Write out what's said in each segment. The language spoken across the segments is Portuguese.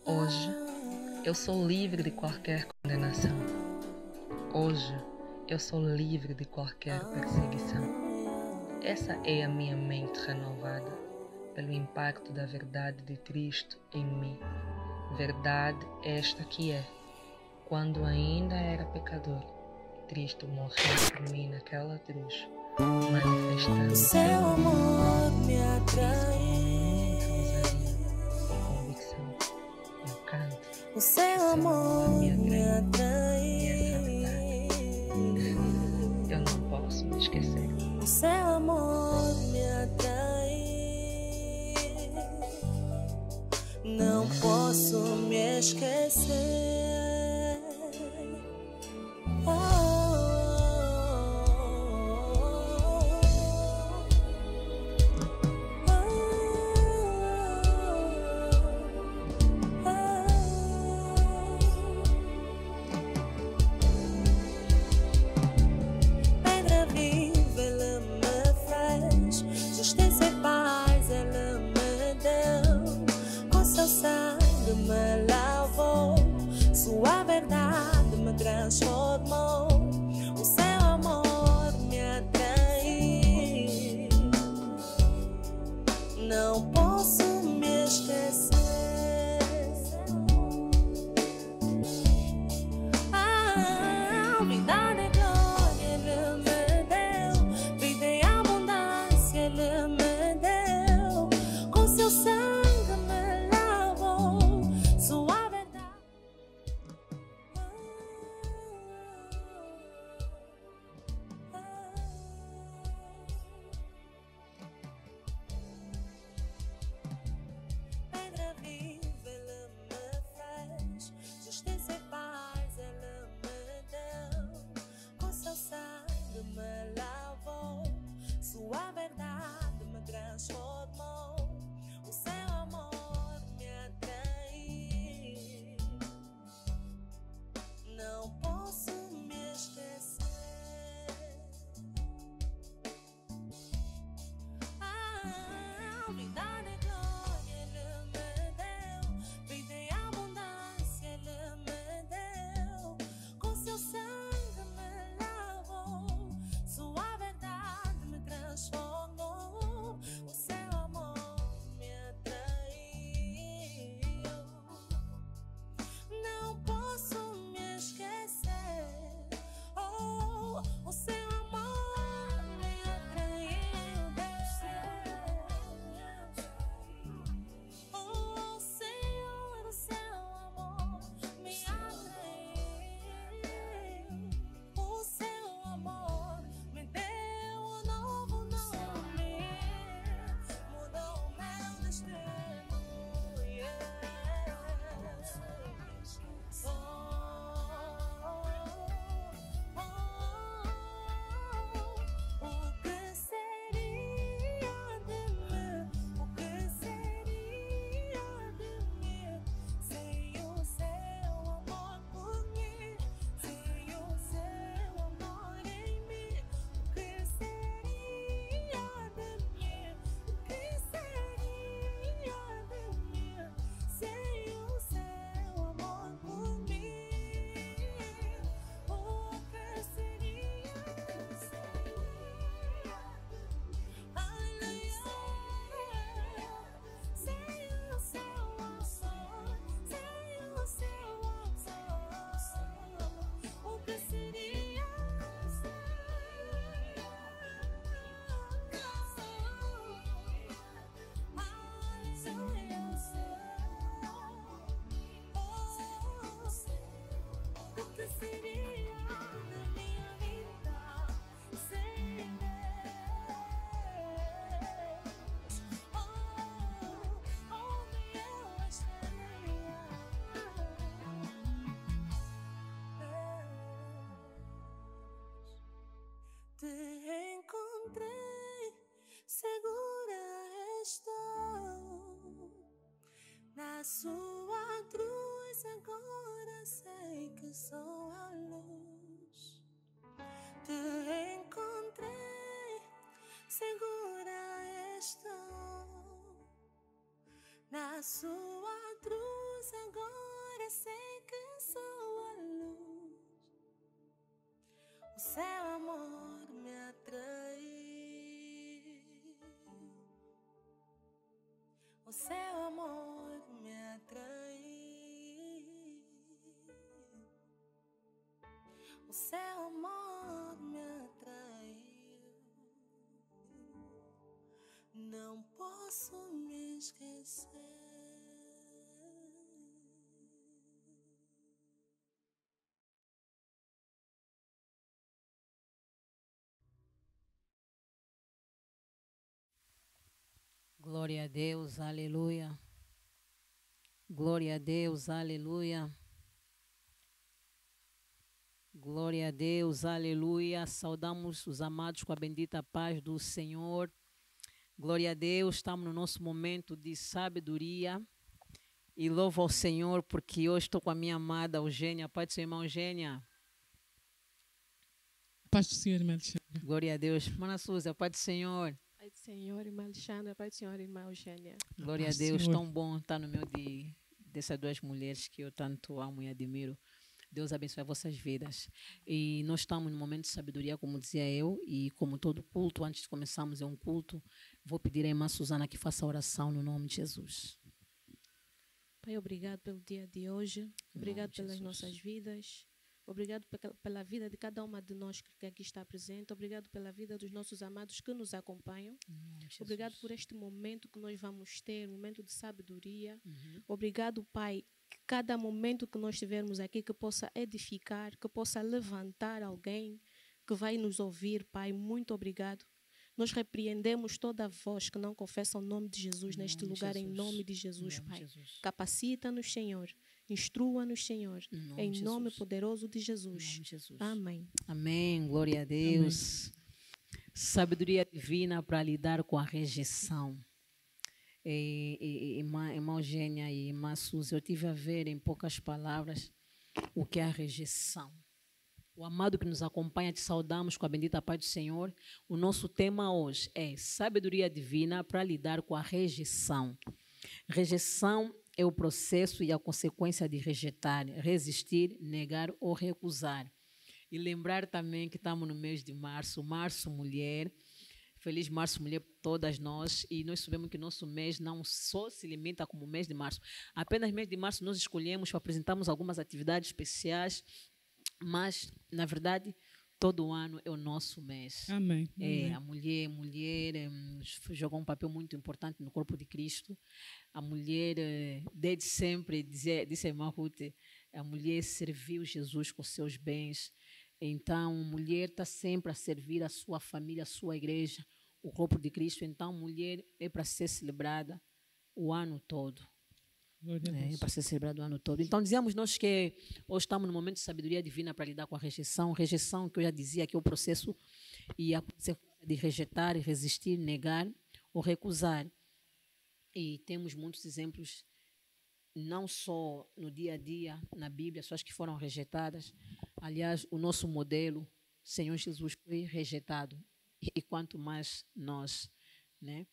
Hoje, eu sou livre de qualquer condenação. Hoje, eu sou livre de qualquer perseguição. Essa é a minha mente renovada pelo impacto da verdade de Cristo em mim. Verdade esta que é, quando ainda era pecador, Cristo morreu por mim naquela cruz, manifestando o seu amor me atraiu. atraiu. Convicção, eu canto. O seu amor me atraiu. Eu não posso me esquecer. O seu amor me atraiu. Não posso me esquecer. Pedra viva, ela me fez. Justiça e paz, ela me deu. Com seu sangue me lavou. Sua verdade me transformou. O seu amor me atraiu. Não posso me esquecer. Vida de glória Ele me deu. Vida em abundância Ele me deu. Com seu sangue me lavou. Sua verdade. Pedra viva Ele me fez. Justiça e paz Ele me deu. Com seu sangue me lavou. Sua verdade me transformou. O seu amor me atraiu. Não posso me esquecer. Vida de glória Ele me deu. Vida em abundância Ele me deu. Com seu sangue me lavou. Sua verdade me transformou. O seu amor me atraiu. Não posso me esquecer. Oh, o seu amor me atraiu. Oh, Senhor, o seu amor me atraiu. O seu amor me deu um novo nome. Mudou o meu destino. O que seria de mim? O que seria de mim sem o seu amor por mim? Sem o seu amor em mim? O que seria de mim? O que seria de mim sem o seu amor por mim? O que seria? Aleluia. Sem o seu amor, sem o seu amor, o que seria? O que seria da minha vida sem Deus? Onde eu estaria? Te encontrei, segura estou. Na sua cruz agora sei que sou a luz. Te encontrei, segura estou. Na a sua cruz, agora sei que sou a luz. O seu amor me atraiu. O seu amor me atraiu. O seu amor me atraiu. Não posso me esquecer. Glória a Deus, aleluia. Glória a Deus, aleluia. Glória a Deus, aleluia. Saudamos os amados com a bendita paz do Senhor. Glória a Deus, estamos no nosso momento de sabedoria. E louvo ao Senhor porque hoje estou com a minha amada Eugênia. Pai do seu irmão Eugênia. Paz do Senhor, irmã Alexandra. Glória a Deus. Mana Suzy, Pai do Senhor. Pai do Senhor, irmã Alexandra. Pai do Senhor, irmã Eugênia. Glória a Paz do Deus, Senhor. tão bom estar no meio dessas duas mulheres que eu tanto amo e admiro. Deus abençoe as vossas vidas. E nós estamos no momento de sabedoria, como dizia eu, e como todo culto, antes de começarmos é um culto, vou pedir à irmã Suzana que faça a oração no nome de Jesus. Pai, obrigado pelo dia de hoje. Obrigado de pelas Jesus. nossas vidas. Obrigado pela vida de cada uma de nós que aqui está presente. Obrigado pela vida dos nossos amados que nos acompanham. Obrigado por este momento que nós vamos ter, um momento de sabedoria. Obrigado, Pai, que cada momento que nós tivermos aqui que possa edificar, que possa levantar alguém que vai nos ouvir, Pai. Muito obrigado. Nós repreendemos toda voz que não confessa o nome de Jesus neste lugar, em nome de Jesus, Pai. Capacita-nos, Senhor. Instrua-nos, Senhor. Em nome poderoso de Jesus. Amém. Amém, glória a Deus. Sabedoria divina para lidar com a rejeição. Irmã Eugênia e irmã Suzy, eu tive a ver em poucas palavras o que é a rejeição. O amado que nos acompanha, te saudamos com a bendita paz do Senhor. O nosso tema hoje é sabedoria divina para lidar com a rejeição. Rejeição é o processo e a consequência de rejeitar, resistir, negar ou recusar. E lembrar também que estamos no mês de março, Março Mulher. Feliz Março Mulher para todas nós. E nós sabemos que nosso mês não só se limita como mês de março. Apenas mês de março nós escolhemos para apresentarmos algumas atividades especiais, mas, na verdade, todo ano é o nosso mês. Amém. A mulher jogou um papel muito importante no corpo de Cristo. A mulher, desde sempre, disse a irmã Ruth, a mulher serviu Jesus com seus bens. Então, a mulher está sempre a servir a sua família, a sua igreja, o corpo de Cristo. Então, a mulher é para ser celebrada o ano todo. É para ser celebrado o ano todo. Então, dizíamos nós que hoje estamos no momento de sabedoria divina para lidar com a rejeição. Rejeição, que eu já dizia, que é o processo e a consequência de rejeitar, resistir, negar ou recusar. E temos muitos exemplos, não só no dia a dia, na Bíblia, pessoas que foram rejeitadas. Aliás, o nosso modelo, Senhor Jesus, foi rejeitado. E quanto mais nós, né?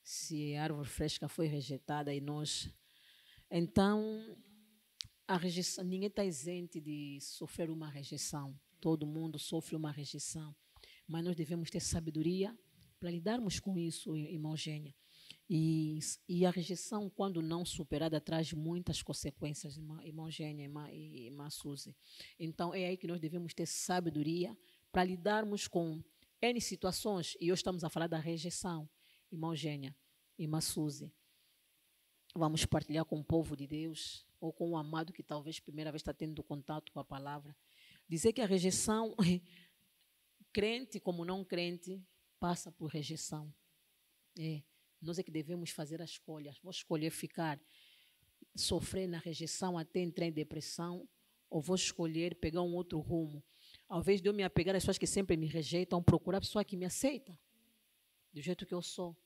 Se a árvore fresca foi rejeitada e nós... Então, a rejeição, ninguém está isento de sofrer uma rejeição. Todo mundo sofre uma rejeição. Mas nós devemos ter sabedoria para lidarmos com isso, irmã Eugênia. E a rejeição, quando não superada, traz muitas consequências, irmã Eugênia e irmã Suzy. Então, é aí que nós devemos ter sabedoria para lidarmos com N situações. E hoje estamos a falar da rejeição, irmã Eugênia, irmã Suzy. Vamos partilhar com o povo de Deus, ou com o amado que talvez primeira vez está tendo contato com a palavra. Dizer que a rejeição, crente como não crente, passa por rejeição. Nós é que devemos fazer a escolha. Vou escolher sofrer na rejeição até entrar em depressão, ou vou escolher pegar um outro rumo. Ao invés de eu me apegar às pessoas que sempre me rejeitam, procurar a pessoa que me aceita, do jeito que eu sou,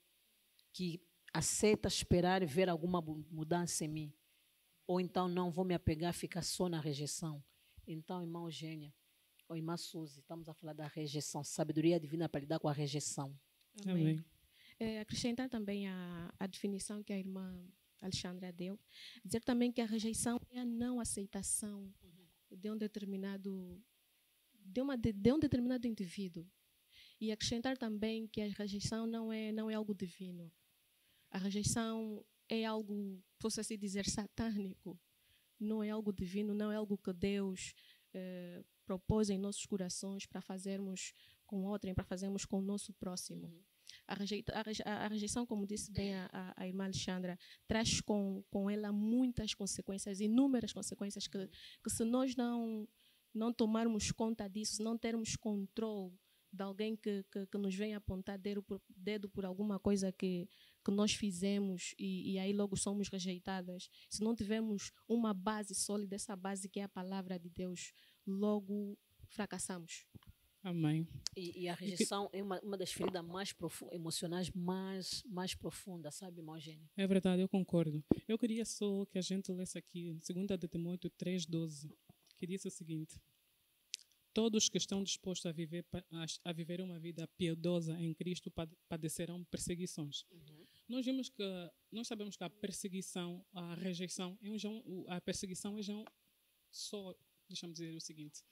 que aceita esperar ver alguma mudança em mim. Ou então não vou me apegar, ficar só na rejeição. Então, irmã Eugênia, ou irmã Suzy, estamos a falar da rejeição, sabedoria divina para lidar com a rejeição. Amém. Acrescentar também a definição que a irmã Alexandra deu. Dizer também que a rejeição é a não aceitação de um determinado indivíduo. E acrescentar também que a rejeição não é algo divino. A rejeição é algo, posso assim dizer, satânico. Não é algo divino, não é algo que Deus propôs em nossos corações para fazermos com outrem, para fazermos com o nosso próximo. A rejeição, como disse bem a irmã Alexandra, traz com ela muitas consequências, inúmeras consequências, que se nós não tomarmos conta disso, se não termos controle de alguém que nos vem apontar dedo por alguma coisa que nós fizemos e aí logo somos rejeitadas, se não tivermos uma base sólida, essa base que é a palavra de Deus, logo fracassamos. Amém. E a rejeição é uma das feridas mais emocionais mais profundas, sabe, irmão Eugênio? É verdade, eu concordo. Eu queria só que a gente lesse aqui, 2 de Timóteo 3,12, que diz o seguinte: todos que estão dispostos a viver uma vida piedosa em Cristo padecerão perseguições. Nós sabemos que a perseguição, a rejeição, a perseguição é já só, deixa-me dizer o seguinte: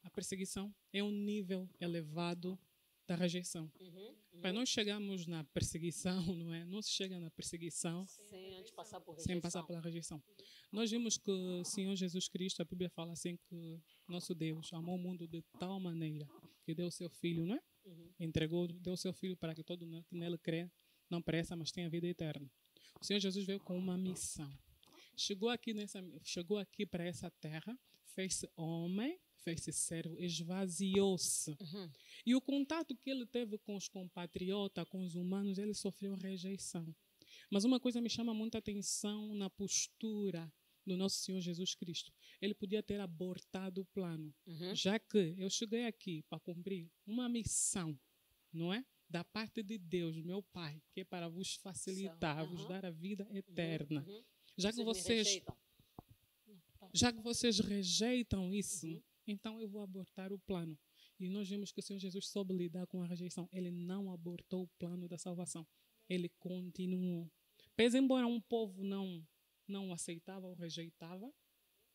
a perseguição é um nível elevado da rejeição. Para nós chegarmos na perseguição, não é? Não se chega na perseguição sem antes passar por rejeição. Sem passar pela rejeição. Nós vimos que o Senhor Jesus Cristo, a Bíblia fala assim que nosso Deus amou o mundo de tal maneira que deu o seu Filho, não é? Deu o seu Filho para que todo que nele crê não pereça, mas tenha vida eterna. O Senhor Jesus veio com uma missão. Chegou aqui para essa terra, fez-se homem, fez-se servo, esvaziou-se. E o contato que ele teve com os compatriotas, com os humanos, ele sofreu rejeição. Mas uma coisa me chama muita atenção na postura do nosso Senhor Jesus Cristo. Ele podia ter abortado o plano, já que eu cheguei aqui para cumprir uma missão, não é? Da parte de Deus, meu Pai, que é para vos facilitar, vos dar a vida eterna. Já que vocês rejeitam isso, então eu vou abortar o plano. E nós vimos que o Senhor Jesus soube lidar com a rejeição. Ele não abortou o plano da salvação. Ele continuou. Pese embora um povo não aceitava ou rejeitava,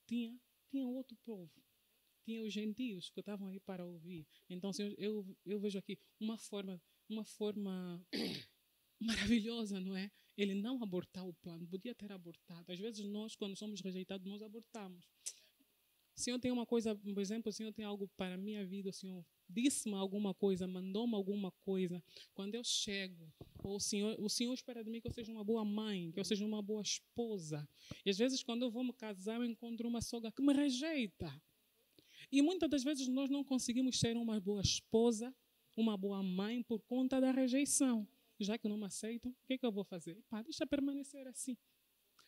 tinha outro povo. Tinha os gentios que estavam aí para ouvir. Então, Senhor, eu vejo aqui uma forma maravilhosa, não é? Ele não abortar o plano. Podia ter abortado. Às vezes nós, quando somos rejeitados, nós abortamos. O Senhor tem uma coisa, por exemplo, o Senhor tem algo para a minha vida, o Senhor disse-me alguma coisa, mandou-me alguma coisa. Quando eu chego, o Senhor espera de mim que eu seja uma boa mãe, que eu seja uma boa esposa. E às vezes, quando eu vou me casar, eu encontro uma sogra que me rejeita. E muitas das vezes nós não conseguimos ser uma boa esposa, uma boa mãe, por conta da rejeição. Já que não me aceitam, o que é que eu vou fazer? Deixa permanecer assim.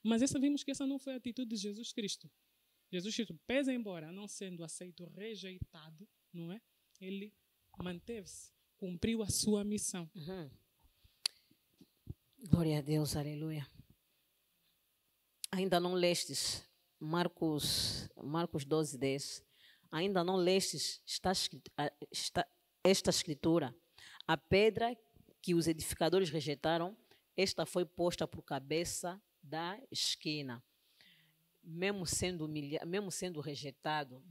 Mas vimos que essa não foi a atitude de Jesus Cristo. Jesus Cristo, pese embora não sendo aceito, rejeitado, não é? Ele manteve-se, cumpriu a sua missão. Glória a Deus, aleluia. Ainda não lestes Marcos 12:10. Ainda não lestes esta escritura. A pedra que os edificadores rejeitaram, esta foi posta por cabeça da esquina. Mesmo sendo rejeitado,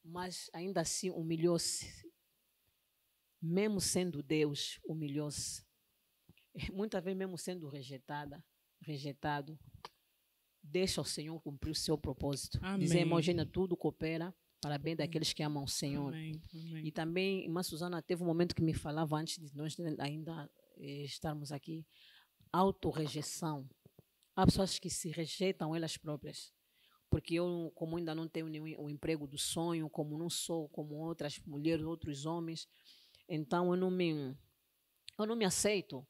mas ainda assim humilhou-se. Mesmo sendo Deus, humilhou-se. Muitas vezes, mesmo sendo rejeitado, deixa o Senhor cumprir o seu propósito. Dizer, irmã Eugênia, tudo coopera para bem daqueles que amam o Senhor. Amém. E também, irmã Susana, teve um momento que me falava, antes de nós ainda estarmos aqui, autorrejeição. Há pessoas que se rejeitam elas próprias. Porque eu, como ainda não tenho o emprego do sonho, como não sou como outras mulheres, outros homens, então eu não me aceito.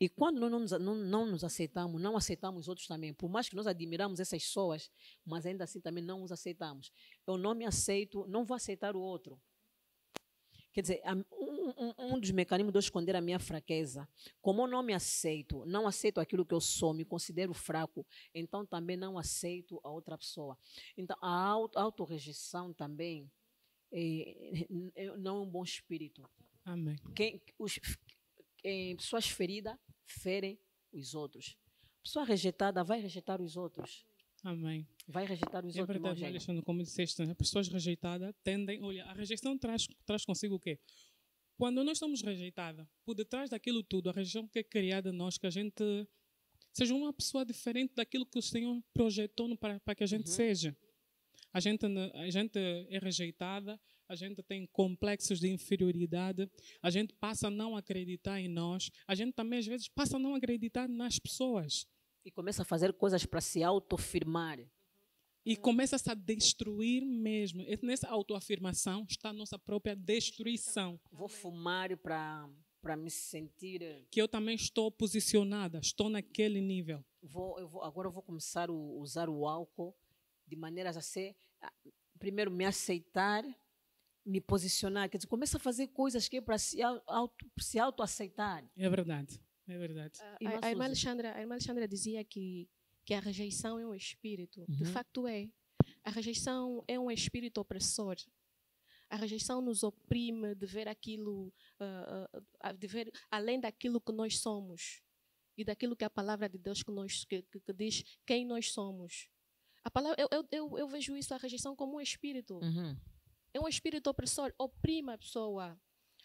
E quando nós não nos aceitamos, não aceitamos outros também. Por mais que nós admiramos essas pessoas, mas ainda assim também não os aceitamos. Eu não me aceito, não vou aceitar o outro. Quer dizer, um dos mecanismos de eu esconder a minha fraqueza, como eu não me aceito, não aceito aquilo que eu sou, me considero fraco, então também não aceito a outra pessoa. Então, a autorrejeição também não é um bom espírito. Amém. Pessoas feridas ferem os outros. Pessoa rejeitada vai rejeitar os outros. Amém. Vai rejeitar os É outros. verdade, Alexandre, como disseste, né? Pessoas rejeitadas tendem... Olha, a rejeição traz consigo o quê? Quando nós estamos rejeitados, por detrás daquilo tudo, a rejeição que é criada em nós, que a gente seja uma pessoa diferente daquilo que o Senhor projetou para que a gente seja. A gente é rejeitada, a gente tem complexos de inferioridade, a gente passa a não acreditar em nós, a gente também às vezes passa a não acreditar nas pessoas. E começa a fazer coisas para se autoafirmar. E começa-se a destruir mesmo. E nessa autoafirmação está a nossa própria destruição. Vou fumar para me sentir... Que eu também estou posicionada, estou naquele nível. Agora eu vou começar a usar o álcool de maneiras a ser... Primeiro, me aceitar, me posicionar. Quer dizer, começa a fazer coisas que é para se autoaceitar. É verdade, é verdade. A irmã Alexandra dizia que a rejeição é um espírito. De facto é. A rejeição é um espírito opressor. A rejeição nos oprime de ver aquilo, de ver além daquilo que nós somos e daquilo que a palavra de Deus que diz quem nós somos. A palavra, eu vejo isso, a rejeição, como um espírito. É um espírito opressor, oprime a pessoa.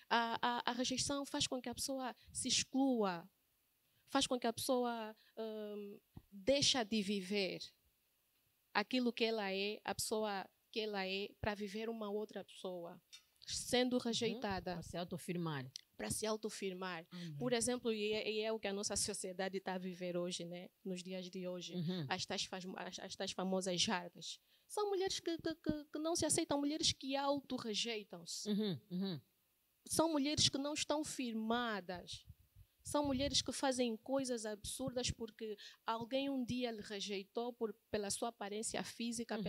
A rejeição faz com que a pessoa se exclua, faz com que a pessoa deixa de viver aquilo que ela é, a pessoa que ela é, para viver uma outra pessoa, sendo rejeitada. Para se autoafirmar. Para se autoafirmar. Por exemplo, e é o que a nossa sociedade está a viver hoje, né? Nos dias de hoje, as tais famosas jardas. São mulheres que não se aceitam, mulheres que auto-rejeitam-se. São mulheres que não estão firmadas. São mulheres que fazem coisas absurdas porque alguém um dia lhe rejeitou pela sua aparência física,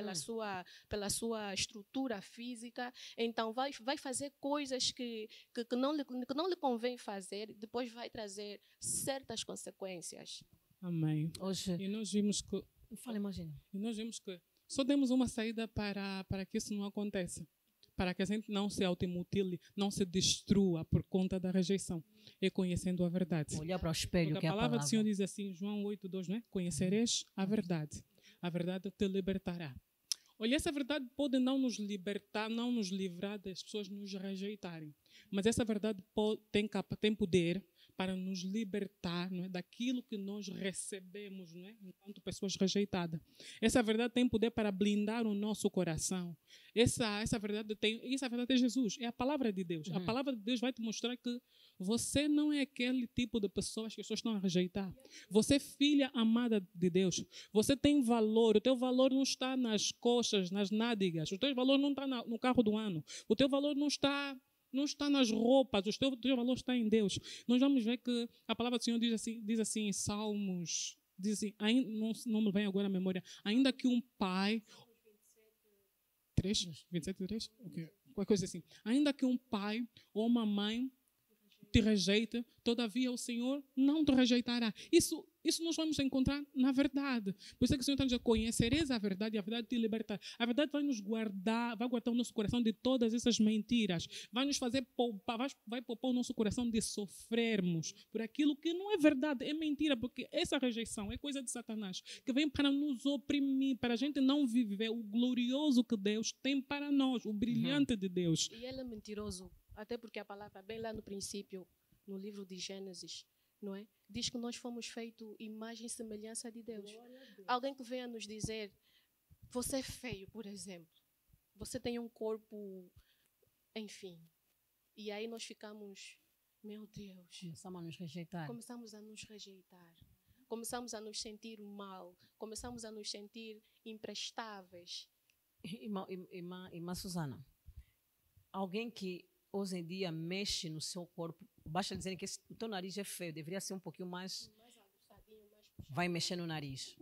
pela sua estrutura física. Então, vai fazer coisas que não lhe convém fazer, depois vai trazer certas consequências. Amém. Hoje, E nós vimos que... Fala, imagina. E nós vimos que só temos uma saída para que isso não aconteça. Para que a gente não se automutile, não se destrua por conta da rejeição. É conhecendo a verdade. Olhar para o espelho, porque que é a palavra do Senhor diz assim, João 8:2, não é? Conhecereis a verdade te libertará. Olha, essa verdade pode não nos libertar, não nos livrar das pessoas nos rejeitarem. Mas essa verdade tem poder para nos libertar, não é, daquilo que nós recebemos, não é, enquanto pessoas rejeitadas. Essa verdade tem poder para blindar o nosso coração. Essa verdade é Jesus, é a palavra de Deus. A palavra de Deus vai te mostrar que você não é aquele tipo de pessoas que as pessoas estão a rejeitar. Você é filha amada de Deus. Você tem valor. O teu valor não está nas coxas, nas nádegas. O teu valor não está no carro do ano. O teu valor não está nas roupas, o teu valor está em Deus. Nós vamos ver que a palavra do Senhor diz assim em Salmos, diz assim, não me vem agora a memória, ainda que um pai... 27:3? Okay. Qualquer coisa assim. Ainda que um pai ou uma mãe te rejeite, todavia o Senhor não te rejeitará. Isso nós vamos encontrar na verdade. Por isso é que o Senhor está dizendo, conhecereis a verdade e a verdade te libertará. A verdade vai nos guardar, vai guardar o nosso coração de todas essas mentiras. Vai nos fazer poupar, vai poupar o nosso coração de sofrermos por aquilo que não é verdade, é mentira, porque essa rejeição é coisa de Satanás, que vem para nos oprimir, para a gente não viver o glorioso que Deus tem para nós, o brilhante de Deus. E ele é mentiroso, até porque a palavra, bem lá no princípio, no livro de Gênesis, não é? Diz que nós fomos feitos imagem e semelhança de Deus. Alguém que venha nos dizer, você é feio, por exemplo. Você tem um corpo, enfim. E aí nós ficamos, meu Deus. Começamos a nos rejeitar. Começamos a nos rejeitar. Começamos a nos sentir mal. Começamos a nos sentir imprestáveis. Irmã Susana, alguém que hoje em dia mexe no seu corpo, basta dizer que o teu nariz é feio, deveria ser um pouquinho mais aguçadinho, mais puxado. Vai mexer no nariz.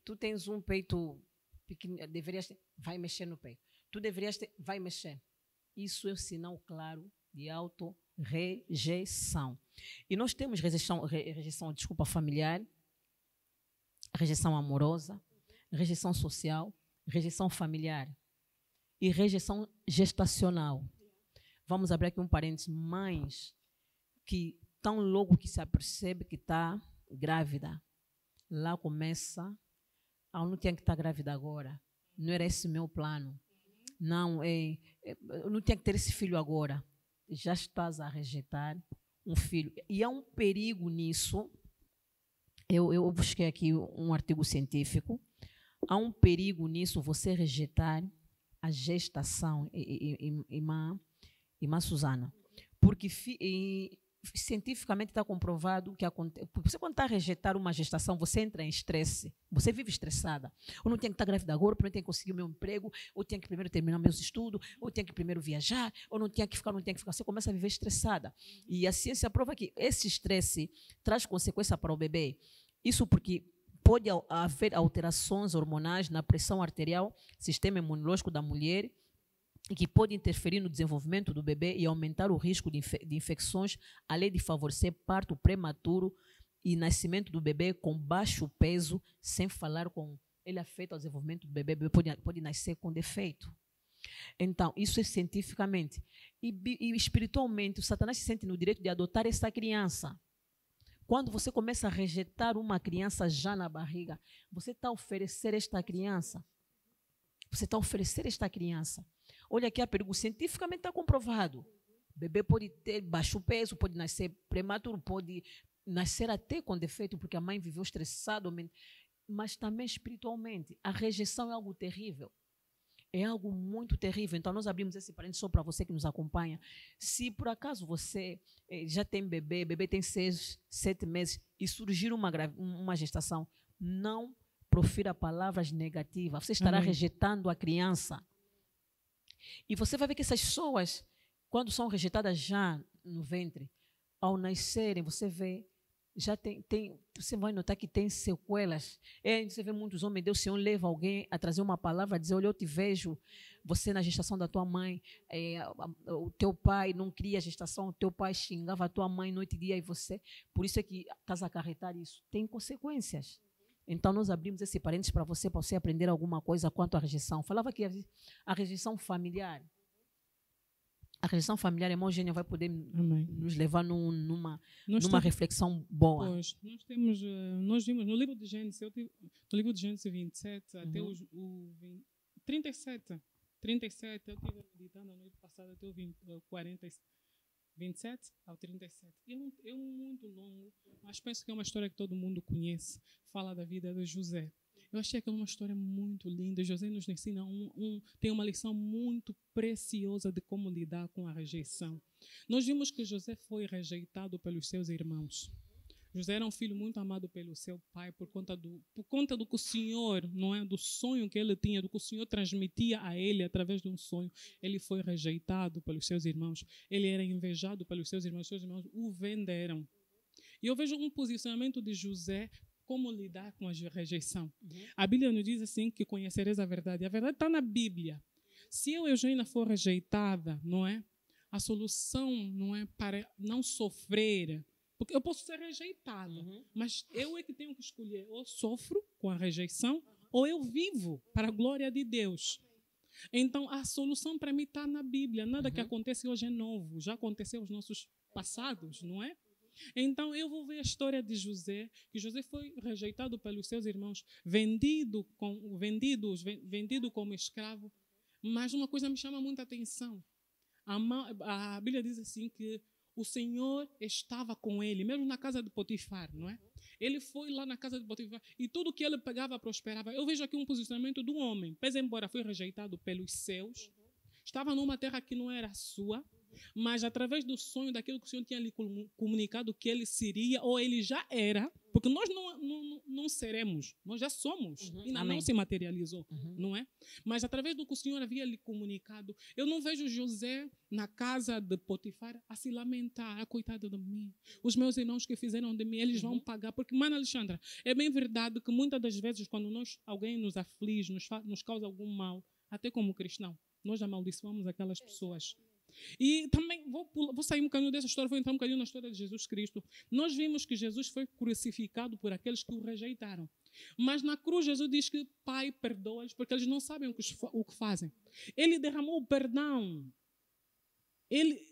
Tu tens um peito pequeno, vai mexer no peito. Tu deverias ter, vai mexer. Isso é um sinal claro de auto-rejeição. E nós temos rejeição, familiar, rejeição amorosa, rejeição social, rejeição familiar e rejeição gestacional. Vamos abrir aqui um parênteses. Mães que tão logo que se apercebe que está grávida. Lá começa, eu não tinha que estar grávida agora. Não era esse o meu plano. Não, eu não tinha que ter esse filho agora. Já estás a rejeitar um filho. E há um perigo nisso. Eu busquei aqui um artigo científico. Há um perigo nisso, você rejeitar a gestação, irmã Susana. Porque cientificamente está comprovado que acontece. Porque você, quando está a rejeitar uma gestação, você entra em estresse. Você vive estressada. Eu não tenho que estar grávida agora, porque eu não tenho que conseguir o meu emprego, ou tenho que primeiro terminar meus estudos, ou tenho que primeiro viajar, ou não tenho que ficar. Você começa a viver estressada. E a ciência prova que esse estresse traz consequência para o bebê. Isso porque pode haver alterações hormonais na pressão arterial, sistema imunológico da mulher, e que pode interferir no desenvolvimento do bebê e aumentar o risco de infecções, além de favorecer parto prematuro e nascimento do bebê com baixo peso, sem falar com ele afeta o desenvolvimento do bebê, o bebê pode nascer com defeito. Então, isso é cientificamente. E espiritualmente, o Satanás se sente no direito de adotar essa criança. Quando você começa a rejeitar uma criança já na barriga, você está a oferecer esta criança. Você está a oferecer esta criança. Olha aqui a pergunta, cientificamente está comprovado. O bebê pode ter baixo peso, pode nascer prematuro, pode nascer até com defeito, porque a mãe viveu estressada, mas também espiritualmente. A rejeição é algo terrível. É algo muito terrível. Então, nós abrimos esse parênteses só para você que nos acompanha. Se, por acaso, você já tem bebê tem 6, 7 meses, e surgir uma gestação, não profira palavras negativas. Você estará rejeitando a criança. E você vai ver que essas pessoas, quando são rejeitadas já no ventre, ao nascerem, você vê, já você vai notar que tem sequelas. Você vê muitos homens, Deus, o Senhor leva alguém a trazer uma palavra, a dizer, olha, eu te vejo, você na gestação da tua mãe, o teu pai não cria gestação, o teu pai xingava a tua mãe noite e dia, e você, por isso é que estás a acarretar isso. Tem consequências. Então, nós abrimos esse parênteses para você aprender alguma coisa quanto à rejeição. Falava que a rejeição familiar, a irmã Eugênia vai poder nos levar numa reflexão boa. Pois, nós vimos no livro de Gênesis, no livro de Gênesis 27 até o 37, eu estive meditando a noite passada até o 27 ao 37. É muito longo, mas penso que é uma história que todo mundo conhece. Fala da vida de José. Eu achei que é uma história muito linda. José nos ensina, tem uma lição muito preciosa de como lidar com a rejeição. Nós vimos que José foi rejeitado pelos seus irmãos. José era um filho muito amado pelo seu pai por conta do que o Senhor, não é, do sonho que ele tinha, do que o Senhor transmitia a ele através de um sonho. Ele foi rejeitado pelos seus irmãos. Ele era invejado pelos seus irmãos o venderam. E eu vejo um posicionamento de José, como lidar com a rejeição. A Bíblia nos diz assim que conhecereis a verdade. A verdade está na Bíblia. Se eu, Eugênia, for rejeitada, não é? A solução não é para não sofrer, porque eu posso ser rejeitada, mas eu é que tenho que escolher. Ou sofro com a rejeição, ou eu vivo para a glória de Deus. Então, a solução para mim está na Bíblia. Nada que acontece hoje é novo. Já aconteceu nos nossos passados, não é? Então, eu vou ver a história de José, que José foi rejeitado pelos seus irmãos, vendido como escravo. Mas uma coisa me chama muita atenção. A Bíblia diz assim que o Senhor estava com ele, mesmo na casa de Potifar, não é? Ele foi lá na casa de Potifar e tudo que ele pegava prosperava. Eu vejo aqui um posicionamento do homem. Pese embora foi rejeitado pelos seus, estava numa terra que não era sua, mas através do sonho, daquilo que o Senhor tinha lhe comunicado que ele seria, ou ele já era, porque nós não seremos, nós já somos, ainda não se materializou, não é? Mas através do que o Senhor havia lhe comunicado, eu não vejo José na casa de Potifar a se lamentar, coitado de mim, os meus irmãos que fizeram de mim, eles vão pagar, porque, mãe Alexandra, é bem verdade que muitas das vezes quando alguém nos aflige, nos causa algum mal, até como cristão, nós amaldiçoamos aquelas pessoas. E também vou sair um bocadinho dessa história, vou entrar um bocadinho na história de Jesus Cristo. Nós vimos que Jesus foi crucificado por aqueles que o rejeitaram. Mas na cruz Jesus diz que Pai, perdoa-os porque eles não sabem o que fazem. Ele derramou o perdão.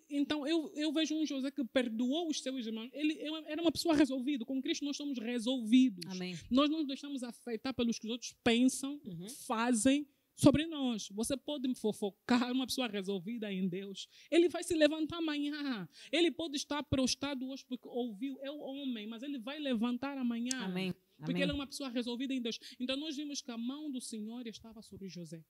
Então, eu vejo um José que perdoou os seus irmãos. Ele era uma pessoa resolvida. Com Cristo nós somos resolvidos. Amém. Nós não nos deixamos afetar pelos que os outros pensam, fazem sobre nós. Você pode me fofocar, uma pessoa resolvida em Deus. Ele vai se levantar amanhã. Ele pode estar prostrado hoje porque ouviu, é o homem, mas ele vai levantar amanhã. Amém. Porque ele é uma pessoa resolvida em Deus. Então nós vimos que a mão do Senhor estava sobre José.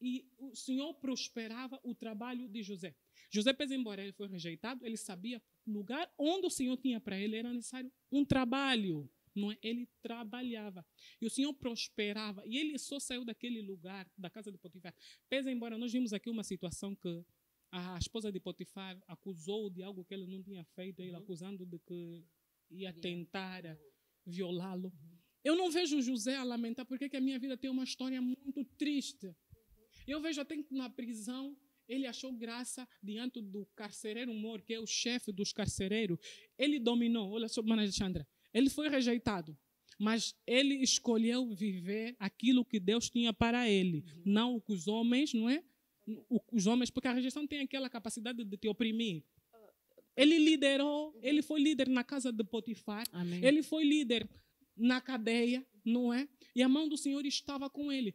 E o Senhor prosperava o trabalho de José. José, pese embora ele foi rejeitado, ele sabia o lugar onde o Senhor tinha para ele era necessário um trabalho. Não é? Ele trabalhava. E o Senhor prosperava. E ele só saiu daquele lugar, da casa de Potifar. Pese embora nós vimos aqui uma situação que a esposa de Potifar acusou de algo que ele não tinha feito, ele acusando de que ia tentar violá-lo. Eu não vejo José a lamentar porque que a minha vida tem uma história muito triste. Eu vejo até que na prisão ele achou graça diante do carcereiro Mor, que é o chefe dos carcereiros. Ele dominou. Olha só, Mana Alexandra. Ele foi rejeitado, mas ele escolheu viver aquilo que Deus tinha para ele, não o que os homens, não é? Os homens, porque a rejeição tem aquela capacidade de te oprimir. Ele liderou, ele foi líder na casa de Potifar. Amém. Ele foi líder na cadeia, não é? E a mão do Senhor estava com ele.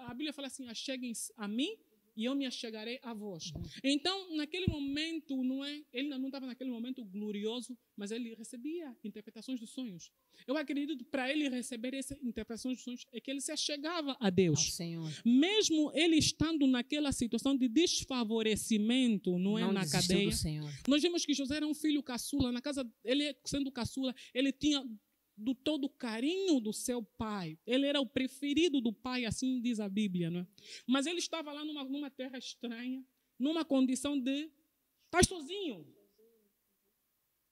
A Bíblia fala assim: acheguem-se a mim e eu me achegarei a vós. Então, naquele momento, não é? Ele não estava naquele momento glorioso, mas ele recebia interpretações de sonhos. Eu acredito que para ele receber essas interpretações de sonhos é que ele se achegava a Deus. Ao Senhor. Mesmo ele estando naquela situação de desfavorecimento, não é, na cadeia. Do Senhor. Nós vimos que José era um filho caçula. Na casa, ele sendo caçula, ele tinha do todo o carinho do seu pai. Ele era o preferido do pai, assim diz a Bíblia, não é? Mas ele estava lá numa terra estranha, numa condição de estar sozinho.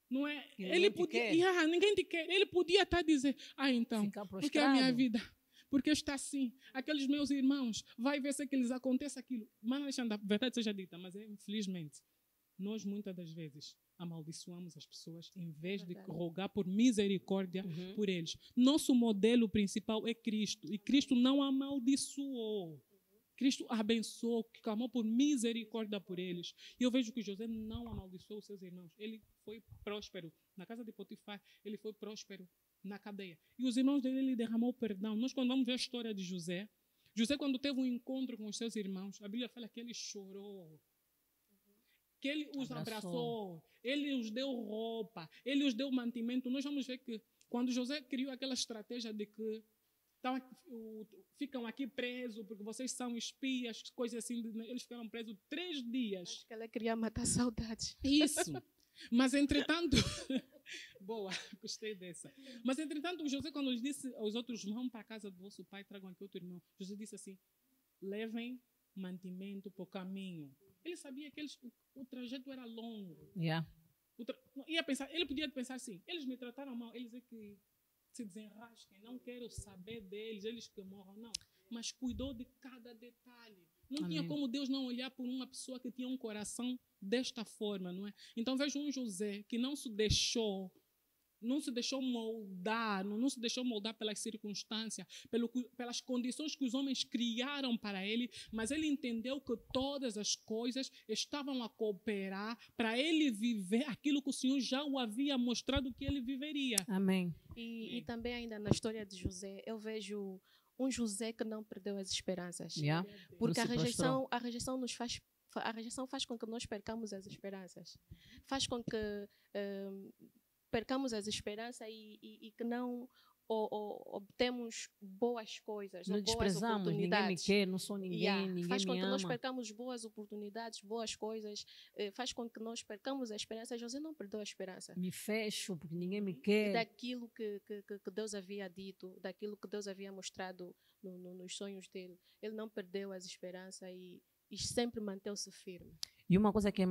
Não é? Ele podia, ninguém te quer. Ele podia até dizer: então, porque a minha vida, porque está assim, aqueles meus irmãos, vai ver se que lhes acontece aquilo. Mas, Alexandre, a verdade seja dita, mas infelizmente, nós muitas das vezes amaldiçoamos as pessoas em vez de rogar por misericórdia por eles. Nosso modelo principal é Cristo. E Cristo não amaldiçoou. Cristo abençoou, clamou por misericórdia por eles. E eu vejo que José não amaldiçoou os seus irmãos. Ele foi próspero na casa de Potifar. Ele foi próspero na cadeia. E os irmãos dele, ele derramou perdão. Nós, quando vamos ver a história de José, quando teve um encontro com os seus irmãos, a Bíblia fala que ele chorou. Que ele os abraçou, ele os deu roupa, ele os deu mantimento. Nós vamos ver que quando José criou aquela estratégia de que ficam aqui presos porque vocês são espias, coisas assim, eles ficaram presos 3 dias. Acho que ela queria matar saudades. Isso. Mas, entretanto, boa, gostei dessa. Mas, entretanto, José, quando lhes disse aos outros: vão para a casa do vosso pai, tragam aqui outro irmão, José disse assim: levem mantimento para o caminho. Ele sabia que o trajeto era longo. Yeah. Ele podia pensar assim: eles me trataram mal, eles é que se desenrasquem, não quero saber deles, eles que morram, não. Mas cuidou de cada detalhe. Não tinha como Deus não olhar por uma pessoa que tinha um coração desta forma, não é? Então vejo um José que não se deixou moldar, não se deixou moldar pelas circunstâncias, pelas condições que os homens criaram para ele, mas ele entendeu que todas as coisas estavam a cooperar para ele viver aquilo que o Senhor já o havia mostrado que ele viveria. Amém. E também ainda na história de José, eu vejo um José que não perdeu as esperanças. Yeah. Porque a rejeição nos faz... A rejeição faz com que nós percamos as esperanças. Faz com que percamos as esperanças e que não obtemos boas coisas, não boas desprezamos, oportunidades. Ninguém me quer, não sou ninguém, ninguém faz com me que ama. nós percamos boas oportunidades, boas coisas, faz com que nós percamos a esperança. José não perdeu a esperança. Me fecho porque ninguém me quer. Daquilo que Deus havia dito, daquilo que Deus havia mostrado nos sonhos dele. Ele não perdeu as esperanças e sempre manteve-se firme. E uma coisa que a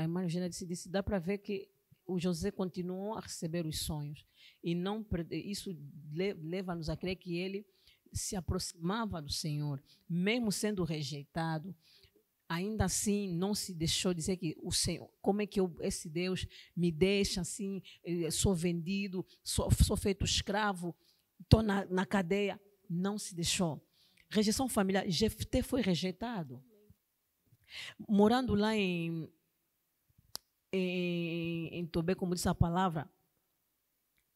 irmã Eugênia disse, dá para ver que o José continuou a receber os sonhos. E não isso leva-nos a crer que ele se aproximava do Senhor, mesmo sendo rejeitado. Ainda assim, não se deixou dizer que o Senhor, como é que esse Deus me deixa assim, sou vendido, sou feito escravo, estou na cadeia. Não se deixou. Rejeição familiar. Jefté foi rejeitado. Morando lá em Tobé, como disse a palavra,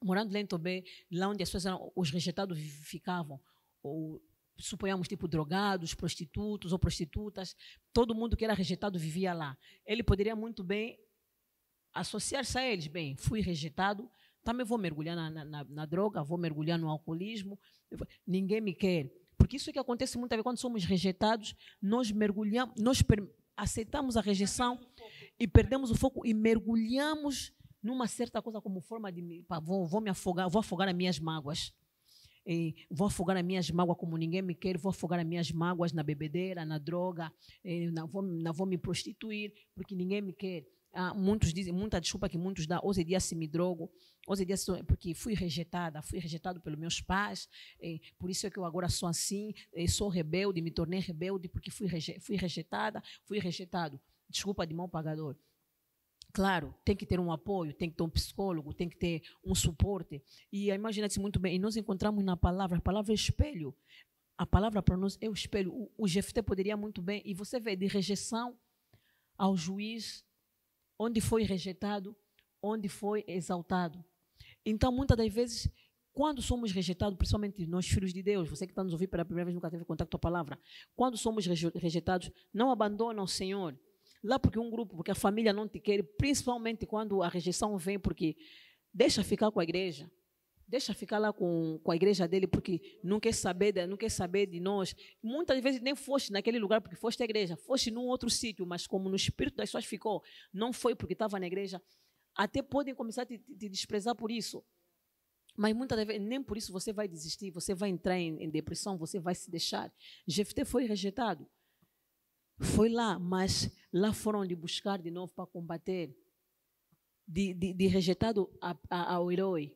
morando lá em Tobé, lá onde as pessoas os rejeitados ficavam, ou suponhamos tipo drogados, prostitutos ou prostitutas, todo mundo que era rejeitado vivia lá. Ele poderia muito bem associar-se a eles. Bem, fui rejeitado, também vou mergulhar na droga, vou mergulhar no alcoolismo, ninguém me quer. Porque isso é que acontece muitas vezes quando somos rejeitados, nós mergulhamos, aceitamos a rejeição e perdemos o foco e mergulhamos numa certa coisa como forma de vou me afogar, vou afogar as minhas mágoas. Vou afogar as minhas mágoas como ninguém me quer, vou afogar as minhas mágoas na bebedeira, na droga, não vou me prostituir porque ninguém me quer. Muitos dizem, muita desculpa que muitos dão, hoje em dia se me drogo, hoje em dia porque fui rejeitado pelos meus pais, por isso é que eu agora sou assim, sou rebelde, me tornei rebelde porque fui rejeitado. Desculpa de mau pagador. Claro, tem que ter um apoio, tem que ter um psicólogo, tem que ter um suporte. E imagina-se muito bem, e nós encontramos na palavra, a palavra é espelho. A palavra para nós é o espelho. O Jefté poderia muito bem, e você vê de rejeição ao juiz, onde foi rejeitado, onde foi exaltado. Então, muitas das vezes, quando somos rejeitados, principalmente nós, filhos de Deus, você que está nos ouvindo pela primeira vez, nunca teve contato com a palavra, quando somos rejeitados, não abandona o Senhor. Lá porque porque a família não te quer, principalmente quando a rejeição vem, porque deixa ficar com a igreja, deixa ficar lá com a igreja dele, porque não quer saber de nós. Muitas vezes nem foste naquele lugar porque foste à igreja, foste num outro sítio, mas como no espírito das pessoas ficou, não foi porque estava na igreja, até podem começar a te desprezar por isso. Mas muitas vezes nem por isso você vai desistir, você vai entrar em depressão, você vai se deixar. Jefté foi rejeitado. Foi lá, mas lá foram lhe buscar de novo para combater. De rejeitado ao herói,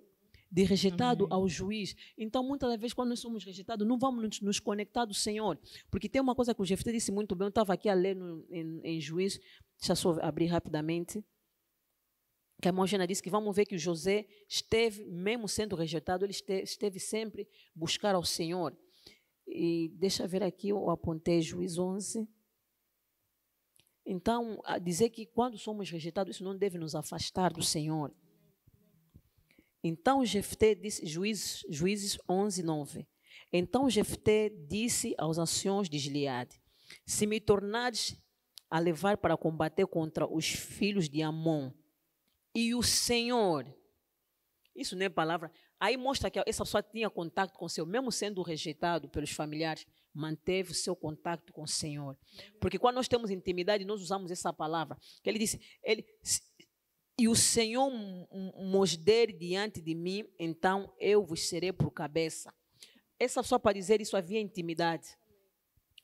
de rejeitado ao juiz. Então, muitas vezes, quando nós somos rejeitados, não vamos nos conectar do Senhor. Porque tem uma coisa que o Jefté disse muito bem, eu estava aqui a ler em Juízes, deixa eu só abrir rapidamente, que a irmã Gena disse que vamos ver que o José esteve, mesmo sendo rejeitado, ele esteve sempre buscar ao Senhor. E deixa eu ver aqui, eu apontei Juízes 11. Então, a dizer que quando somos rejeitados, isso não deve nos afastar do Senhor. Então, Jefté disse, Juízes 11, 9. Então, Jefté disse aos anciões de Gileade: se me tornares a levar para combater contra os filhos de Amon, e o Senhor, isso não é palavra, aí mostra que essa pessoa tinha contato com o Senhor, mesmo sendo rejeitado pelos familiares, manteve o seu contato com o Senhor. Porque quando nós temos intimidade, nós usamos essa palavra. Que ele disse, e o Senhor nos der diante de mim, então eu vos serei por cabeça. Essa pessoa, para dizer isso, havia intimidade.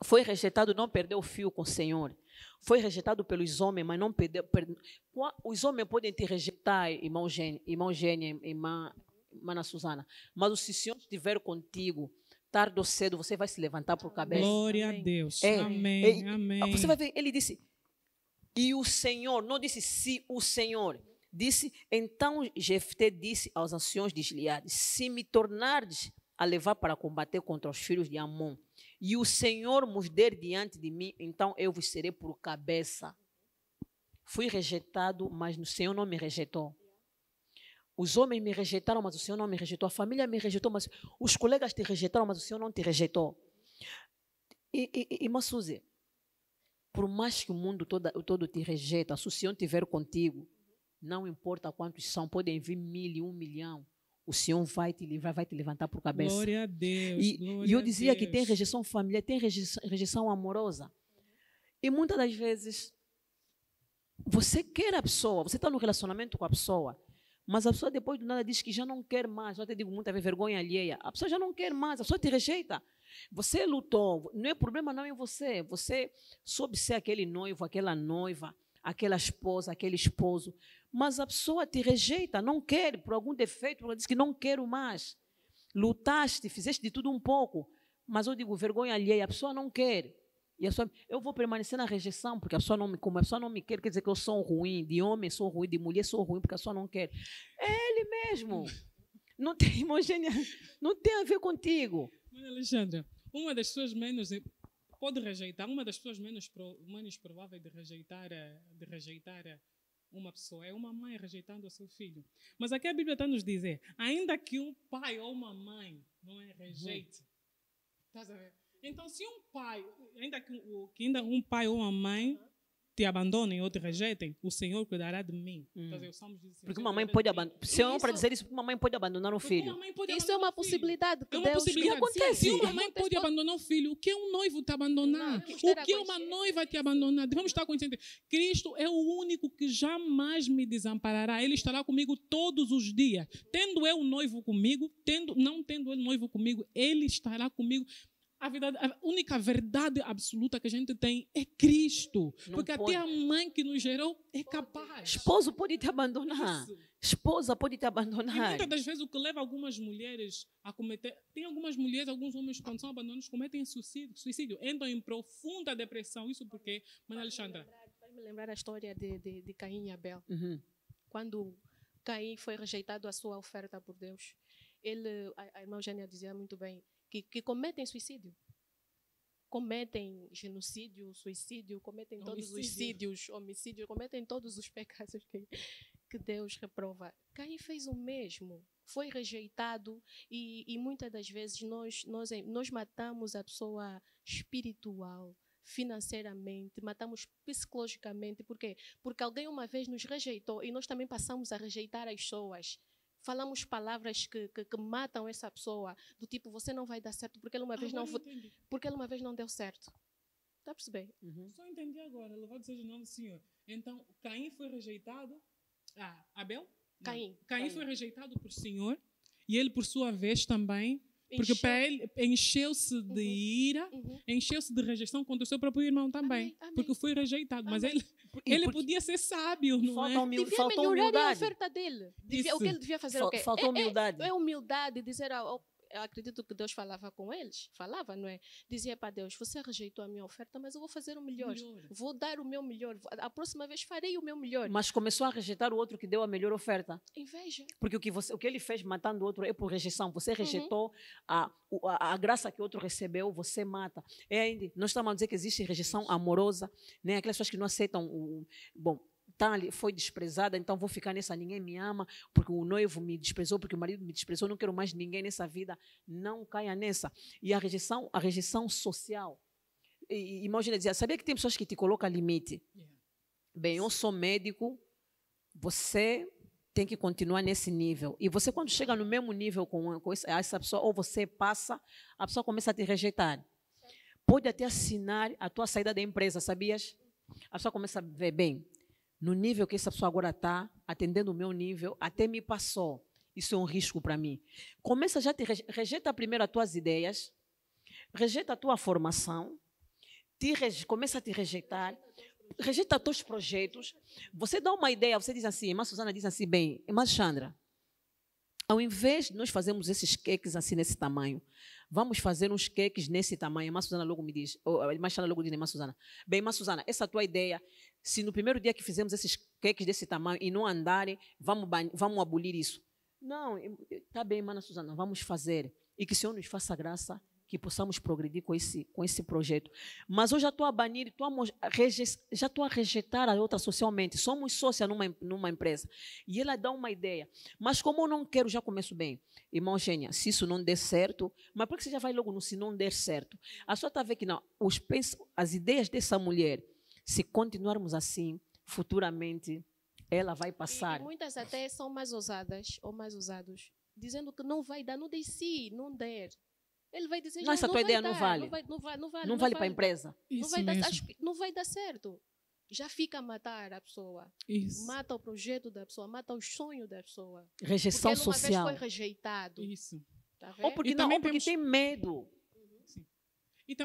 Foi rejeitado, não perdeu o fio com o Senhor. Foi rejeitado pelos homens, mas não perdeu. Os homens podem te rejeitar, irmão Gênia, irmã Ana Susana, mas se o Senhor estiver contigo, tarde ou cedo, você vai se levantar por cabeça. Glória a Deus. Amém. Amém. Você vai ver, ele disse, e o Senhor, não disse se o Senhor, disse, então Jefté disse aos anciões de Gileade: se me tornares a levar para combater contra os filhos de Amon, e o Senhor nos der diante de mim, então eu vos serei por cabeça. Fui rejeitado, mas o Senhor não me rejeitou. Os homens me rejeitaram, mas o Senhor não me rejeitou. A família me rejeitou, mas os colegas te rejeitaram, mas o Senhor não te rejeitou. Irmã Suzy, por mais que o mundo todo te rejeita, se o Senhor estiver contigo, não importa quantos são, podem vir 1.000, 1 milhão, o Senhor vai te livrar, vai te levantar por cabeça. Glória a Deus. E eu dizia que tem rejeição familiar, tem rejeição amorosa. E muitas das vezes, você quer a pessoa, você está no relacionamento com a pessoa, mas a pessoa depois do nada diz que já não quer mais. Eu até digo muita vergonha alheia. A pessoa já não quer mais, a pessoa te rejeita. Você lutou, não é problema não em você. Você soube ser aquele noivo, aquela noiva, aquela esposa, aquele esposo. Mas a pessoa te rejeita, não quer, por algum defeito, ela diz que não quero mais. Lutaste, fizeste de tudo um pouco. Mas eu digo, vergonha alheia, a pessoa não quer. E a pessoa, eu vou permanecer na rejeição, porque como a pessoa não me quer, quer dizer que eu sou ruim, de homem sou ruim, de mulher sou ruim, porque a pessoa não quer. É ele mesmo. Não tem, Eugênia, não tem a ver contigo. Alexandra, uma das suas menos pode rejeitar. Uma das pessoas menos prováveis de rejeitar uma pessoa é uma mãe rejeitando o seu filho. Mas aqui a Bíblia está a nos dizer, ainda que um pai ou uma mãe não é rejeite, estás a ver? Então, se um pai, ainda um pai ou uma mãe te abandonem ou te rejeitem, o Senhor cuidará de mim. Então, o Salmos diz assim, Porque uma mãe pode abandonar. Se eu para dizer isso, uma mãe pode abandonar um filho. Isso é uma possibilidade que É uma Deus possibilidade. acontece. Se uma mãe pode abandonar um filho, o que um noivo te abandonar? Devemos ter O que uma noiva te abandonar? Devemos estar conscientes. Cristo é o único que jamais me desamparará. Ele estará comigo todos os dias. Tendo eu noivo comigo, não tendo ele noivo comigo, ele estará comigo. A única verdade absoluta que a gente tem é Cristo. Porque até a mãe que nos gerou é capaz. Esposo pode te abandonar. Isso. Esposa pode te E abandonar. muitas das vezes o que leva algumas mulheres a cometer... Tem algumas mulheres, alguns homens, quando são abandonados, cometem suicídio. Entram em profunda depressão. Isso porque, Mana Alexandra... Vai me lembrar a história de Caim e Abel. Uhum. Quando Caim foi rejeitado a sua oferta por Deus, a irmã Eugênia dizia muito bem, que cometem suicídio. Cometem genocídio, suicídio, cometem todos os sídios, homicídio, cometem todos os pecados que Deus reprova. Caim fez o mesmo. Foi rejeitado e muitas das vezes nós matamos a pessoa espiritual, financeiramente, matamos psicologicamente. Por quê? Porque alguém uma vez nos rejeitou e nós também passamos a rejeitar as pessoas. Falamos palavras que matam essa pessoa, do tipo, você não vai dar certo porque ele uma vez não deu certo. Está a perceber? Só entendi agora. Louvado seja o nome do Senhor. Então, Caim foi rejeitado. Abel? Caim foi rejeitado por Senhor. E ele, por sua vez, também. Porque para ele encheu-se de ira, encheu-se de rejeição contra o seu próprio irmão também. Amém. Porque foi rejeitado. Mas ele podia ser sábio, não é? Devia Faltou melhorar a humildade. oferta dele. Isso. O que ele devia fazer? O quê? Faltou humildade. É humildade, dizer... Eu acredito que Deus falava com eles. Falava, não é? Dizia para Deus, você rejeitou a minha oferta, mas eu vou fazer o melhor. Vou dar o meu melhor. A próxima vez farei o meu melhor. Mas começou a rejeitar o outro que deu a melhor oferta. Inveja. Porque o que ele fez matando o outro é por rejeição. Você rejeitou a graça que o outro recebeu, você mata. Nós estamos a dizer que existe rejeição amorosa, né? Aquelas pessoas que não aceitam foi desprezada, então vou ficar nessa, ninguém me ama, porque o noivo me desprezou, porque o marido me desprezou, não quero mais ninguém nessa vida. Não caia nessa. E a rejeição social. Imagina dizer, sabia que tem pessoas que te colocam limite? Bem, eu sou médico, você tem que continuar nesse nível. E você, quando chega no mesmo nível com essa pessoa, ou você passa, a pessoa começa a te rejeitar. Pode até assinar a tua saída da empresa, sabias? A pessoa começa a ver, bem, no nível que essa pessoa agora está, atendendo o meu nível, até me passou. Isso é um risco para mim. Começa já rejeita primeiro as tuas ideias, rejeita a tua formação, começa a te rejeitar, rejeita os teus projetos. Você dá uma ideia, você diz assim, irmã Susana diz assim, bem, irmã Alexandra, ao invés de nós fazermos esses cakes assim nesse tamanho, vamos fazer uns cakes nesse tamanho. A irmã Susana logo me diz, a irmã Alexandra logo diz, irmã Susana, bem, irmã Susana, essa tua ideia, se no primeiro dia que fizemos esses cakes desse tamanho e não andarem, vamos abolir isso. Não, está bem, irmã Susana, vamos fazer. E que o Senhor nos faça graça, que possamos progredir com esse projeto. Mas eu já estou a banir, já estou a rejeitar a outra socialmente. Somos sócia numa empresa. E ela dá uma ideia. Mas como eu não quero, já começo bem. Irmã Eugênia, se isso não der certo, mas por que você já vai logo no se não der certo? A senhora está a ver que não, as ideias dessa mulher, se continuarmos assim, futuramente, ela vai passar. E muitas até são mais ousadas ou mais ousados, dizendo que não vai dar, não der se não der. Ele vai dizer, essa tua ideia não vale. Não vale para a empresa. Não vai dar certo. Já fica a matar a pessoa. Isso. Mata o projeto da pessoa, mata o sonho da pessoa. Rejeição porque ele social. uma vez foi rejeitado. Isso. Tá Ou porque, porque tem medo. Sim. E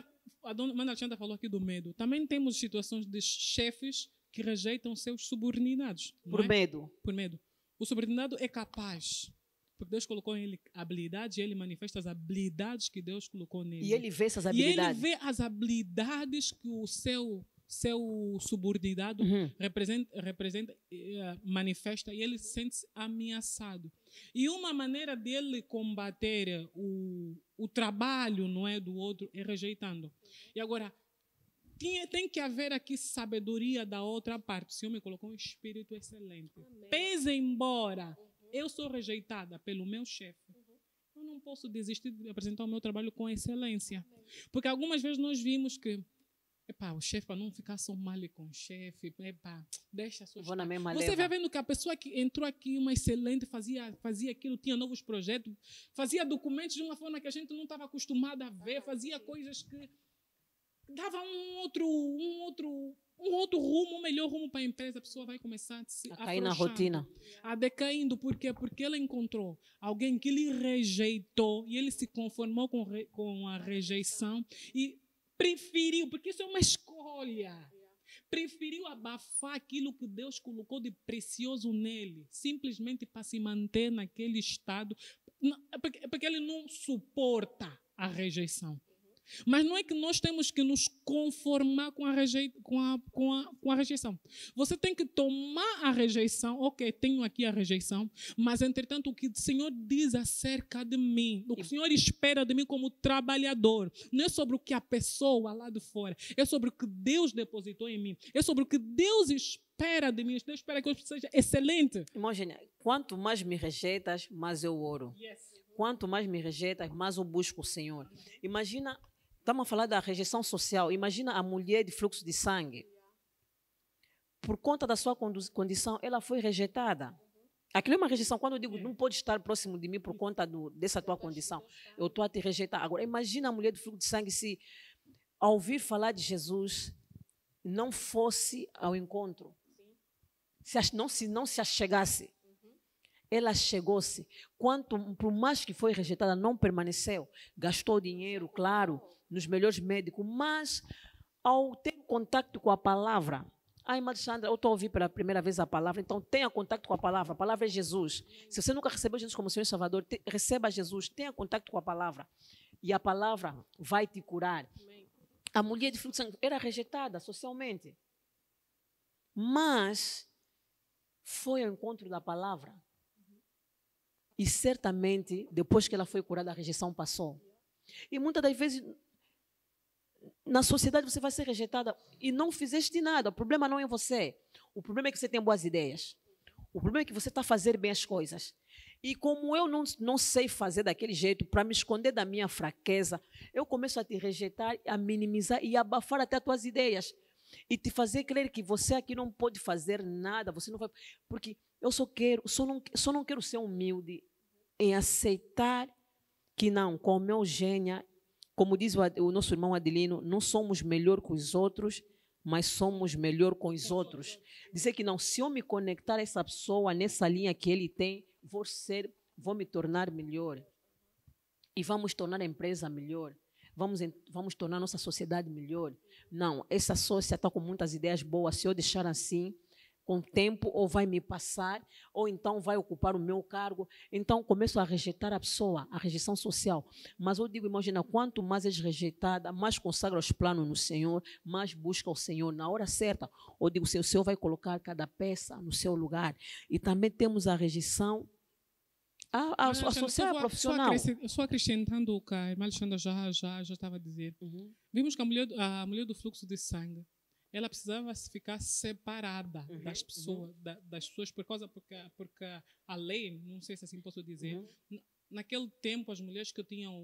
a dona Alexandra falou aqui do medo. Também temos situações de chefes que rejeitam seus subordinados. Por medo. Por medo. O subordinado é capaz, porque Deus colocou em ele habilidades e ele manifesta as habilidades que Deus colocou nele. E ele vê essas habilidades. E ele vê as habilidades que o seu subordinado manifesta, e ele sente-se ameaçado. E uma maneira dele combater o trabalho, não é, do outro é rejeitando. E agora, tem que haver aqui sabedoria da outra parte. O Senhor me colocou um espírito excelente. Pese embora eu sou rejeitada pelo meu chefe, eu não posso desistir de apresentar o meu trabalho com excelência. Porque algumas vezes nós vimos que o chefe, para não ficar só mal com o chefe, deixa só. Vou na mesma Você leva. vai vendo que a pessoa que entrou aqui, uma excelente, fazia aquilo, tinha novos projetos, fazia documentos de uma forma que a gente não estava acostumado a ver, fazia coisas que dava um outro rumo, um melhor rumo para a empresa. A pessoa vai começar a cair na rotina. A decaindo. Por quê? Porque ela encontrou alguém que lhe rejeitou e ele se conformou com a rejeição e preferiu, porque isso é uma escolha, preferiu abafar aquilo que Deus colocou de precioso nele, simplesmente para se manter naquele estado, porque ele não suporta a rejeição. Mas não é que nós temos que nos conformar com a rejeição. Você tem que tomar a rejeição. Ok, tenho aqui a rejeição, mas entretanto o que o Senhor diz acerca de mim, o que o Senhor espera de mim como trabalhador, não é sobre o que a pessoa lá de fora, é sobre o que Deus depositou em mim, é sobre o que Deus espera de mim. Deus espera que eu seja excelente. Imagina, quanto mais me rejeitas, mais eu oro. Quanto mais me rejeitas, mais eu busco o Senhor. Imagina, estamos a falar da rejeição social. Imagina a mulher de fluxo de sangue. Por conta da sua condição, ela foi rejeitada. Aquilo é uma rejeição. Quando eu digo, não pode estar próximo de mim por conta dessa tua condição, eu estou a te rejeitar. Agora, imagina a mulher de fluxo de sangue se, ao ouvir falar de Jesus, não fosse ao encontro. Se não se achegasse. Ela chegou-se. Por mais que foi rejeitada, não permaneceu. Gastou dinheiro, claro, nos melhores médicos, mas ao ter contato com a palavra, irmã Sandra, eu estou a ouvir pela primeira vez a palavra, então tenha contato com a palavra é Jesus. Se você nunca recebeu Jesus como Senhor e Salvador, receba Jesus, tenha contato com a palavra, e a palavra vai te curar. A mulher de fluxo de sangue era rejeitada socialmente, mas foi ao encontro da palavra. E certamente, depois que ela foi curada, a rejeição passou. E muitas das vezes, na sociedade, você vai ser rejeitada e não fizeste nada. O problema não é você. O problema é que você tem boas ideias. O problema é que você está a fazer bem as coisas. E como eu não sei fazer daquele jeito, para me esconder da minha fraqueza, eu começo a te rejeitar, a minimizar e a abafar até as tuas ideias. E te fazer crer que você aqui não pode fazer nada, você não vai... Porque eu só não quero ser humilde em aceitar que não, com o meu gênio, como diz o nosso irmão Adelino, não somos melhor que os outros, mas somos melhor com os outros. Dizer que não, se eu me conectar a essa pessoa nessa linha que ele tem, vou me tornar melhor. E vamos tornar a empresa melhor. Vamos tornar a nossa sociedade melhor. Não, essa sócia está com muitas ideias boas. Se eu deixar assim, com o tempo, ou vai me passar, ou então vai ocupar o meu cargo. Então, começo a rejeitar a pessoa, a rejeição social. Mas eu digo, imagina, quanto mais és rejeitada, mais consagra os planos no Senhor, mais busca o Senhor na hora certa. Eu digo, o Senhor vai colocar cada peça no seu lugar. E também temos a rejeição a social profissional. Só acrescentando o que a irmã Alexandra já estava a dizer. Vimos que a mulher do fluxo de sangue, ela precisava ficar separada das pessoas porque a lei, não sei se assim posso dizer, naquele tempo as mulheres que tinham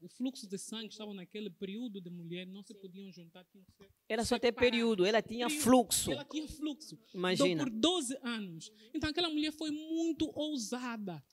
o fluxo de sangue, estavam naquele período de mulher, não se podiam juntar. Era só até período, ela tinha fluxo. Ela tinha fluxo. Imagina. Por 12 anos. Então aquela mulher foi muito ousada.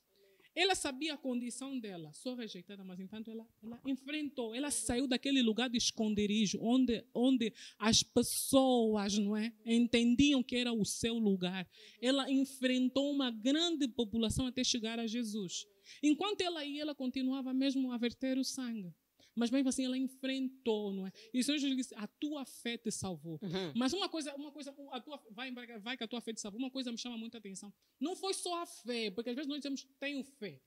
Ela sabia a condição dela, só rejeitada, mas entanto ela enfrentou, ela saiu daquele lugar de esconderijo, onde as pessoas, não é, entendiam que era o seu lugar. Ela enfrentou uma grande população até chegar a Jesus. Enquanto ela ia, ela continuava mesmo a verter o sangue. Mas mesmo assim ela enfrentou, não é? E o Senhor Jesus disse, a tua fé te salvou. Mas uma coisa vai que a tua fé te salvou. Uma coisa me chama muita atenção. Não foi só a fé, porque às vezes nós dizemos, tenho fé.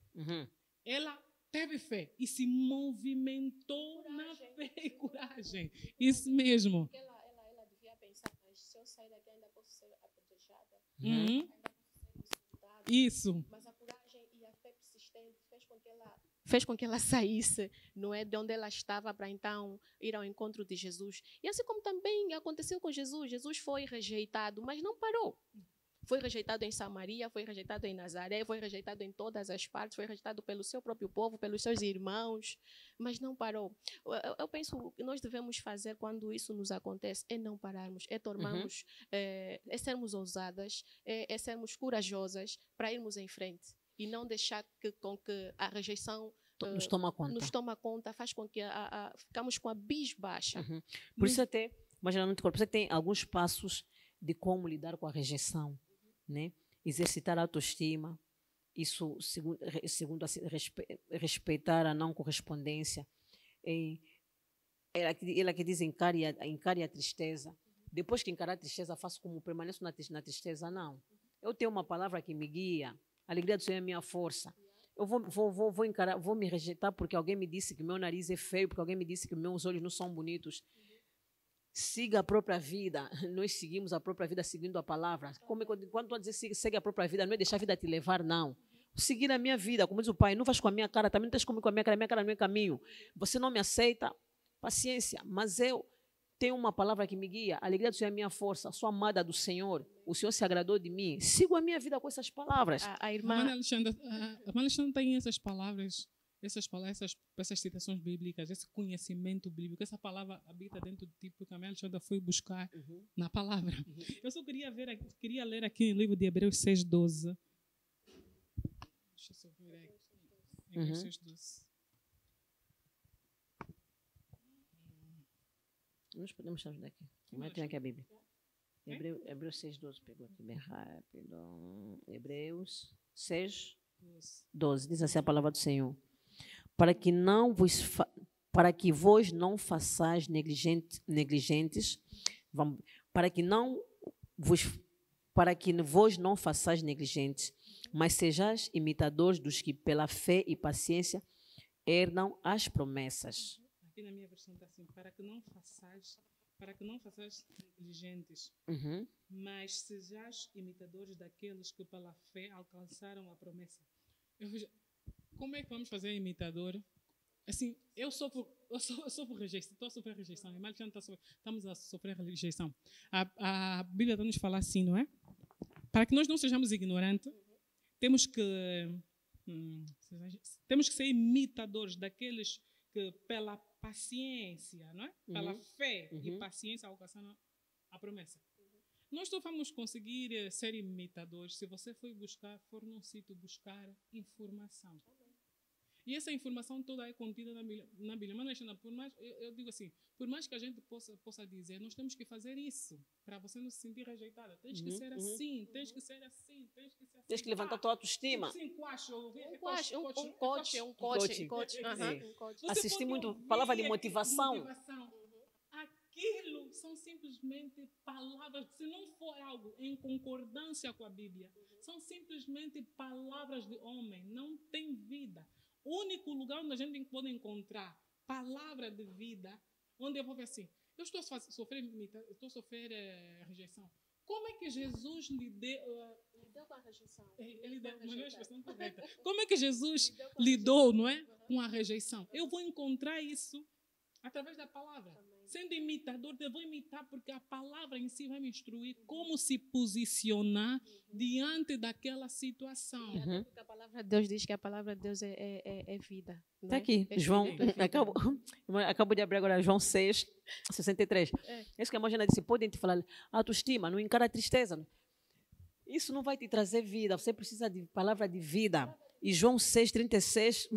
Ela teve fé e se movimentou na fé e coragem. Isso mesmo. Ela devia pensar, mas se eu sair daqui ainda posso ser apedrejada. Ainda posso ser insultada. Isso. Mas a coragem e a fé persistente fez com que ela fez com que ela saísse, não é, de onde ela estava para então ir ao encontro de Jesus. E assim como também aconteceu com Jesus, Jesus foi rejeitado, mas não parou. Foi rejeitado em Samaria, foi rejeitado em Nazaré, foi rejeitado em todas as partes, foi rejeitado pelo seu próprio povo, pelos seus irmãos, mas não parou. Eu penso que nós devemos fazer quando isso nos acontece é não pararmos, é tomarmos, é sermos ousadas, é sermos corajosas para irmos em frente e não deixar com que a rejeição Nos toma conta. nos toma conta, faz com que ficamos com a bisbaixa. Por isso até, imaginando, por isso tem alguns passos de como lidar com a rejeição, né? Exercitar a autoestima, isso segundo assim, respeitar a não correspondência. Ela que diz encare a tristeza. Depois que encarar a tristeza, faço como permaneço na tristeza, não. Eu tenho uma palavra que me guia, a alegria do Senhor é a minha força. Eu vou encarar, vou me rejeitar porque alguém me disse que meu nariz é feio, porque alguém me disse que meus olhos não são bonitos. Siga a própria vida. Nós seguimos a própria vida seguindo a palavra. Quando tu dizer segue a própria vida, não é deixar a vida te levar, não. Seguir a minha vida, como diz o pai, não faz com a minha cara, também não tens comigo com a minha cara não é caminho. Você não me aceita, paciência, mas eu tenho uma palavra que me guia, a alegria do Senhor é a minha força, sou amada do Senhor, o Senhor se agradou de mim, sigo a minha vida com essas palavras. A A irmã Maria Alexandra tem essas palavras, essas citações bíblicas, esse conhecimento bíblico, essa palavra habita dentro de ti, porque a Maria Alexandra foi buscar na palavra. Eu só queria ler aqui no livro de Hebreus 6:12. Deixa eu só ver aqui. Hebreus 6:12. Nós podemos estar daqui. Mas tem aqui a Bíblia. Hebreus 6:12, pegou aqui bem rápido. Hebreus 6:12, diz assim a palavra do Senhor. Para que vós não façais negligentes, para que vós não façais negligentes, mas sejais imitadores dos que pela fé e paciência herdam as promessas. Aqui na minha versão está assim, para que não façais negligentes, mas sejais imitadores daqueles que pela fé alcançaram a promessa. Como é que vamos fazer imitador? Assim, eu sofro rejeição, estou a sofrer rejeição, estamos a sofrer rejeição. A Bíblia está nos falar assim, não é? Para que nós não sejamos ignorantes, temos que ser imitadores daqueles que pela paciência, não é? Pela fé e paciência alcançaram a promessa. Nós só vamos conseguir ser imitadores se você for num sítio buscar informação. E essa informação toda é contida na Bíblia. Mas, eu digo assim, por mais que a gente possa dizer, nós temos que fazer isso para você não se sentir rejeitada. Tens que ser assim, tens que ser assim, tens que ser assim. Tens que levantar a tua autoestima. um coach. Assisti muito palavra de motivação. Aquilo são simplesmente palavras, se não for algo em concordância com a Bíblia, são simplesmente palavras de homem, não tem vida. O único lugar onde a gente pode encontrar palavra de vida, onde eu vou ver assim, eu estou a sofrer rejeição. Como é que Jesus lidou com a rejeição? Como é que Jesus lidou, não é, com a rejeição? Eu vou encontrar isso através da palavra. Sendo imitador, eu vou imitar porque a palavra em si vai me instruir como se posicionar diante daquela situação. Até porque a palavra de Deus diz que a palavra de Deus é vida. Está aqui, João, acabo de abrir agora João 6:63. É isso que a Magina disse, podem te falar, autoestima, não encara a tristeza. Isso não vai te trazer vida, você precisa de palavra de vida. E João 6:36,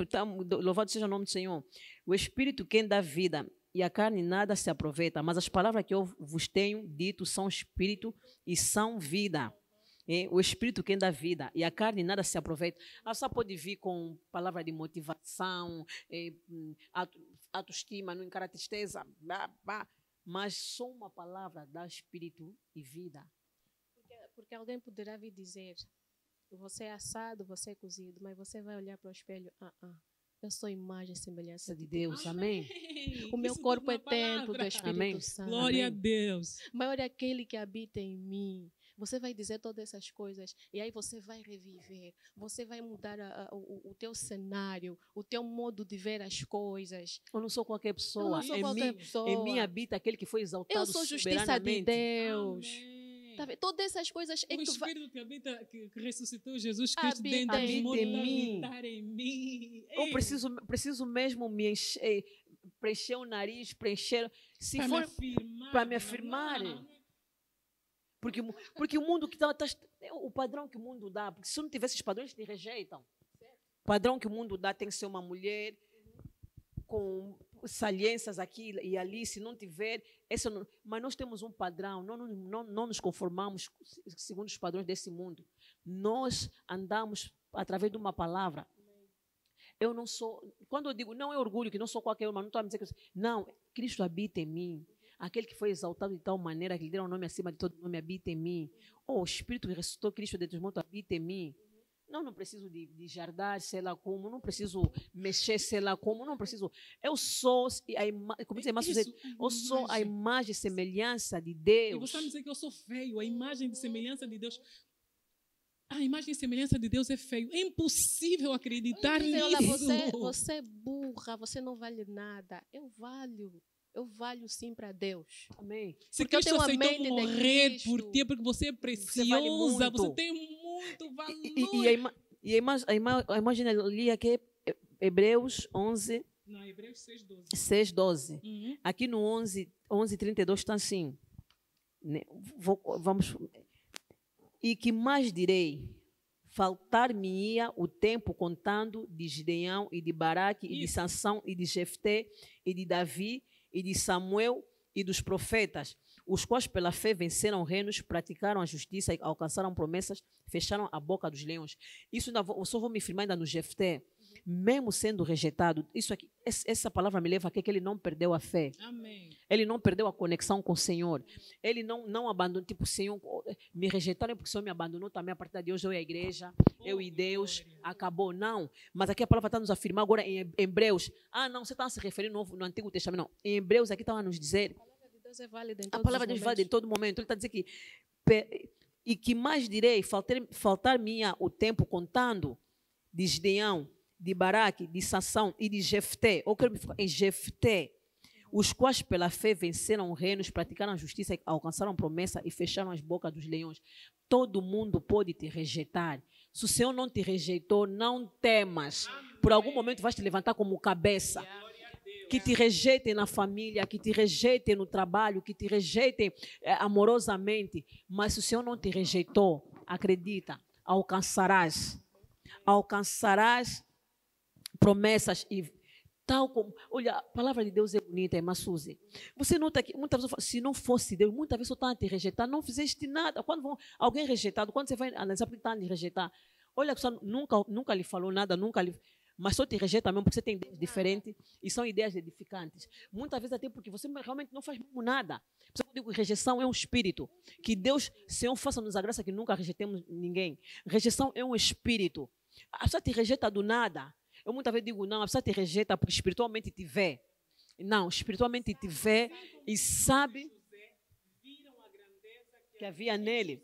louvado seja o nome do Senhor. O Espírito quem dá vida e a carne nada se aproveita, mas as palavras que eu vos tenho dito são Espírito e são vida. O Espírito quem dá vida e a carne nada se aproveita. Só pode vir com palavra de motivação, autoestima, não encara a tristeza, mas só uma palavra dá Espírito e vida. Porque alguém poderá vir dizer, você é assado, você é cozido, mas você vai olhar para o espelho, eu sou imagem e semelhança de Deus. Amém. O meu corpo é templo do Espírito Santo. Glória a Deus. Maior é aquele que habita em mim. Você vai dizer todas essas coisas e aí você vai reviver. Você vai mudar o teu cenário, o teu modo de ver as coisas. Eu não sou qualquer pessoa. Eu não sou qualquer pessoa. Em mim habita aquele que foi exaltado Eu sou justiça de soberanamente. Deus. Amém. Tá vendo? Todas essas coisas é O que tu vai... Espírito que habita, que ressuscitou Jesus Cristo Habita dentro de em mim. habitar em mim. Eu preciso mesmo me encher, preencher o nariz, preencher. Se Para for me afirmar. para me afirmar. Porque o mundo que o padrão que o mundo dá, porque se não tiver esses padrões, te rejeitam. O padrão que o mundo dá tem que ser uma mulher com saliências aqui e ali, se não tiver, mas nós temos um padrão, não nos conformamos segundo os padrões desse mundo. Nós andamos através de uma palavra. Eu não sou, quando eu digo, não é orgulho, que não sou qualquer uma, não estou a dizer que não, Cristo habita em mim. Aquele que foi exaltado de tal maneira que lhe deram um nome acima de todo nome, habita em mim. O Espírito que ressuscitou Cristo dentre os mortos habita em mim. Não preciso de jardar, sei lá como, não preciso mexer, sei lá como, não preciso. Eu sou, como diz a irmã Suzete, eu sou a imagem e semelhança de Deus. E você vai dizer que eu sou feio, a imagem de semelhança de Deus. A imagem e semelhança de Deus é feio. É impossível acreditar nisso. Olha, você é burra, você não vale nada. Eu valho sim para Deus. Amém. Se Porque eu Cristo tenho a aceitou mente de morrer Cristo. por ti, é porque você é preciosa, vale muito. você tem muito valor. E a imagem ali aqui é Hebreus 11, Não, Hebreus 6:12. 6:12. Uhum. Aqui no 11:32 está assim. Vamos. E que mais direi? Faltar-me-ia o tempo contando de Gideão e de Baraque e de Sansão e de Jefté e de Davi e de Samuel e dos profetas, os quais pela fé venceram reinos, praticaram a justiça e alcançaram promessas, fecharam a boca dos leões. Isso eu só vou me firmar ainda no Jefté, mesmo sendo rejeitado. Isso aqui, essa palavra me leva a que ele não perdeu a fé. Amém. Ele não perdeu a conexão com o Senhor. Ele não abandonou, tipo, o Senhor, me rejeitaram porque o Senhor me abandonou também. A partir de hoje eu e a igreja, eu e Deus, acabou. Não. Mas aqui a palavra está nos afirmar agora em Hebreus. Não, você está se referindo no Antigo Testamento. Não. Em Hebreus aqui estava a nos dizer. A palavra de Deus é válida em A todos palavra os de Deus momentos. vale em todo momento. Ele está dizendo que e que mais direi, faltar-me-ia o tempo contando de Gideão, de Baraque, de Sansão e de Jefté. Eu quero me focar em Jefté, os quais pela fé venceram reinos, praticaram a justiça, alcançaram promessa e fecharam as bocas dos leões. Todo mundo pode te rejeitar. Se o Senhor não te rejeitou, não temas. Por algum momento vais te levantar como cabeça. Que te rejeitem na família, que te rejeitem no trabalho, que te rejeitem amorosamente. Mas se o Senhor não te rejeitou, acredita, alcançarás promessas e tal como... Olha, a palavra de Deus é bonita, irmã Suzy. Você nota que muitas vezes, se não fosse Deus, muitas vezes eu estava a te rejeitar, não fizeste nada. Quando alguém rejeitado, quando você vai analisar porque está a lhe rejeitar, olha, a pessoa nunca lhe falou nada, mas só te rejeita mesmo porque você tem ideias diferentes e são ideias edificantes. Muitas vezes até porque você realmente não faz mesmo nada. Por isso eu digo que rejeição é um espírito. Que Deus, Senhor, faça-nos a graça que nunca rejeitemos ninguém. Rejeição é um espírito. A pessoa te rejeita do nada. Eu muitas vezes digo, não, a pessoa te rejeita porque espiritualmente te vê. Não, espiritualmente te vê e sabe que havia nele.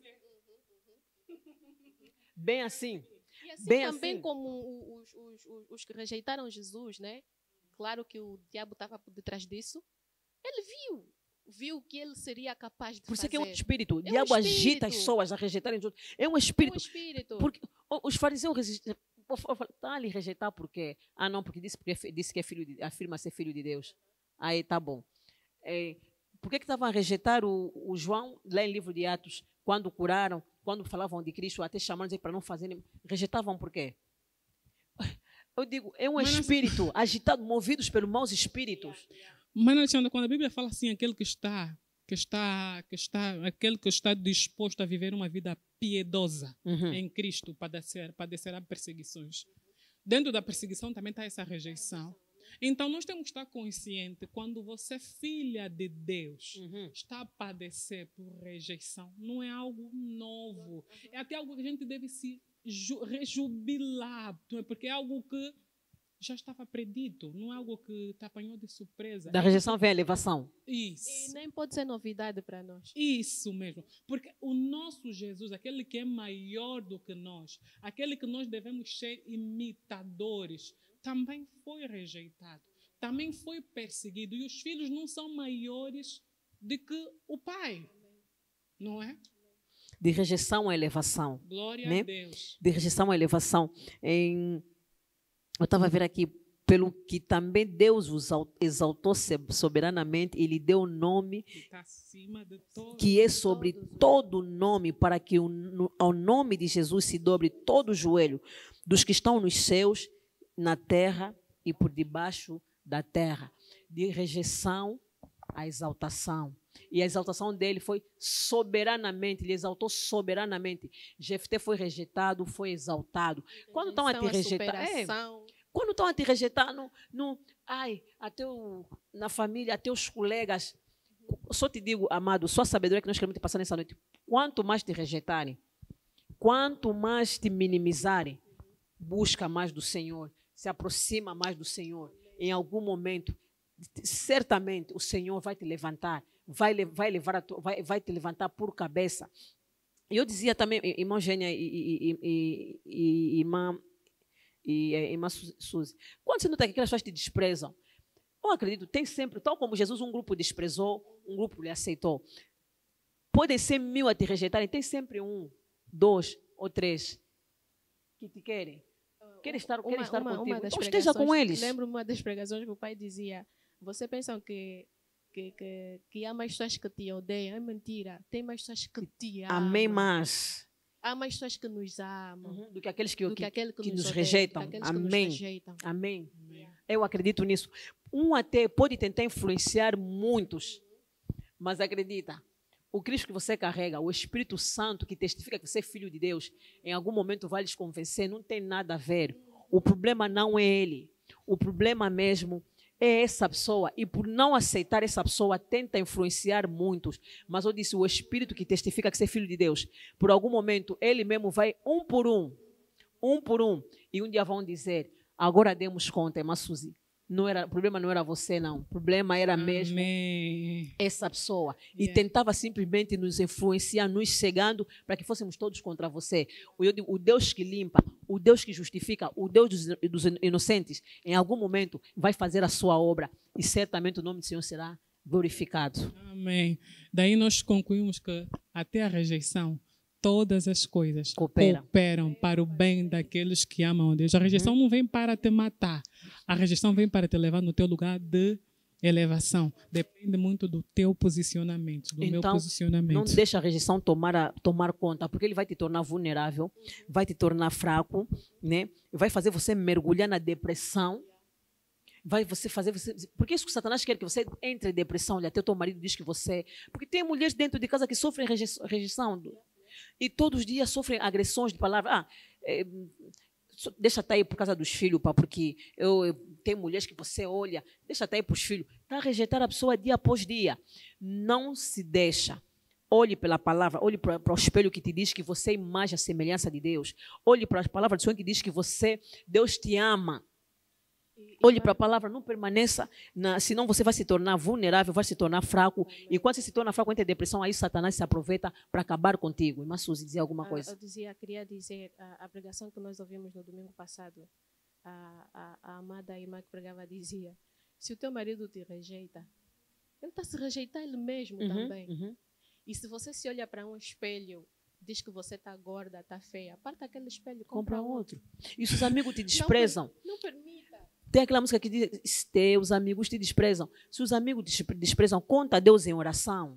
Bem assim. E assim Bem também assim. como os que rejeitaram Jesus, né? Claro que o diabo estava por detrás disso. Ele viu que ele seria capaz de Por isso fazer. que é um espírito. O É um diabo agita espírito. as pessoas a rejeitarem os outros. É um É um espírito. espírito. Porque os fariseus está a lhe rejeitar porque não, porque disse que é afirma ser filho de Deus. Aí tá bom. Por que estavam a rejeitar o João lá em livro de Atos, quando curaram, quando falavam de Cristo, até chamando para não fazerem, rejeitavam por quê? Eu digo, é um espírito agitado, movidos pelos maus espíritos. Mas, Alexandre, quando a Bíblia fala assim, aquele que está disposto a viver uma vida piedosa em Cristo, padecerá perseguições. Dentro da perseguição também está essa rejeição. Então, nós temos que estar conscientes, quando você, filha de Deus, está a padecer por rejeição, não é algo novo. É até algo que a gente deve se rejubilar, porque é algo que já estava predito, não é algo que te apanhou de surpresa. Da rejeição vem a elevação. E Isso. nem pode ser novidade para nós. Isso mesmo. Porque o nosso Jesus, aquele que é maior do que nós, aquele que nós devemos ser imitadores, também foi rejeitado, também foi perseguido. E os filhos não são maiores do que o pai, não é? De rejeição a elevação. Glória Né? a Deus. De rejeição a elevação. Eu estava a ver aqui, pelo que também Deus os exaltou soberanamente, Ele deu o nome Que está acima de todo. que é sobre todo nome, para que ao nome de Jesus se dobre todo o joelho dos que estão nos céus, na terra e por debaixo da terra. De rejeição à exaltação. E a exaltação dele foi soberanamente, ele exaltou soberanamente. Jefté foi rejeitado, foi exaltado. Quando estão a te rejeitar, quando estão a te rejeitar, na família, até os colegas, só te digo, amado, só a sabedoria que nós queremos te passar nessa noite. Quanto mais te rejeitarem, quanto mais te minimizarem, busca mais do Senhor, se aproxima mais do Senhor. Em algum momento, certamente o Senhor vai te levantar, vai te levantar por cabeça. E eu dizia também, irmã Gênia e irmã Suzy, quando você nota que aquelas pessoas te desprezam, eu acredito, tem sempre, tal como Jesus, um grupo desprezou, um grupo lhe aceitou. Podem ser 1000 a te rejeitarem, tem sempre 1, 2 ou 3 que te querem. Querem estar contigo. Então esteja com eles. Lembro uma das pregações que o pai dizia: você pensa que há mais pessoas que te odeiam? É mentira. Tem mais pessoas que te amam. Amém, mas há mais pessoas que nos amam do que aqueles que nos odeiam, rejeitam. Amém. Amém. Eu acredito nisso. Um até pode tentar influenciar muitos, mas acredita, o Cristo que você carrega, o Espírito Santo que testifica que você é filho de Deus, em algum momento vai lhes convencer, não tem nada a ver. O problema não é ele. O problema mesmo é essa pessoa. E por não aceitar essa pessoa, tenta influenciar muitos. Mas eu disse, o Espírito que testifica que você é filho de Deus, por algum momento, ele mesmo vai um por um. E um dia vão dizer, agora demos conta, irmã Suzy. O problema não era você, não. O problema era mesmo essa pessoa. E tentava simplesmente nos influenciar, nos cegando, para que fôssemos todos contra você. O Deus que limpa, o Deus que justifica, o Deus dos inocentes, em algum momento vai fazer a sua obra. E certamente o nome do Senhor será glorificado. Amém. Daí nós concluímos que até a rejeição, todas as coisas cooperam para o bem daqueles que amam a Deus. A rejeição não vem para te matar. A rejeição vem para te levar no teu lugar de elevação. Depende muito do teu posicionamento, do meu posicionamento. Não deixa a rejeição tomar conta, porque ele vai te tornar vulnerável, vai te tornar fraco, né? Vai fazer você mergulhar na depressão. Porque isso que Satanás quer que você entre em depressão. Olha, até o teu marido diz que você... Porque tem mulheres dentro de casa que sofrem rejeição. E todos os dias sofrem agressões de palavras. Deixa estar aí por causa dos filhos, porque tem mulheres que você olha, deixa estar aí para os filhos. Está a rejeitar a pessoa dia após dia. Não se deixa. Olhe pela palavra, olhe para o espelho que te diz que você é imagem e semelhança de Deus. Olhe para as palavras do Senhor que diz que Deus te ama. Olhe para a palavra, não permaneça, senão você vai se tornar vulnerável, vai se tornar fraco. E quando você se torna fraco, entra em depressão, aí Satanás se aproveita para acabar contigo. Irmã Suzy, dizia alguma coisa? Eu queria dizer, a pregação que nós ouvimos no domingo passado, a amada irmã que pregava dizia, se o teu marido te rejeita, ele está a se rejeitar ele mesmo também. E se você se olha para um espelho, diz que você está gorda, está feia, aparta aquele espelho, compra outro. E se os amigos te desprezam? Não permita. Tem aquela música que diz, teus amigos te desprezam. Se os amigos te desprezam, conta a Deus em oração.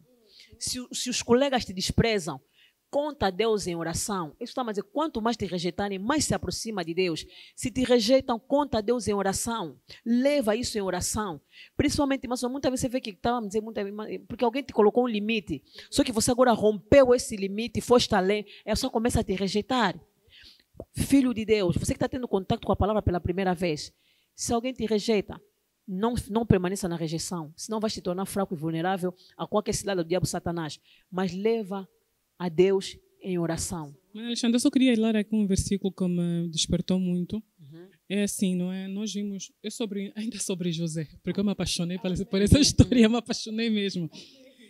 Se os colegas te desprezam, conta a Deus em oração. Isso está a dizer, quanto mais te rejeitarem, mais se aproxima de Deus. Se te rejeitam, conta a Deus em oração. Leva isso em oração. Principalmente, mas muitas vezes você vê que estava a dizer, porque alguém te colocou um limite. Só que você agora rompeu esse limite, foste além, ela só começa a te rejeitar. Filho de Deus, você que está tendo contato com a palavra pela primeira vez, se alguém te rejeita, não permaneça na rejeição, senão vai se tornar fraco e vulnerável a qualquer cilada do diabo Satanás. Mas leva a Deus em oração. Mas, Alexandre, eu só queria ler aqui um versículo que me despertou muito. É assim, não é? Nós vimos, ainda sobre José, porque eu me apaixonei por essa história, eu me apaixonei mesmo.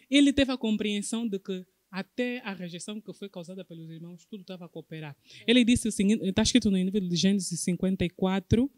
Ele teve a compreensão de que até a rejeição que foi causada pelos irmãos, tudo estava a cooperar. Ele disse o seguinte, está escrito no livro de Gênesis 54,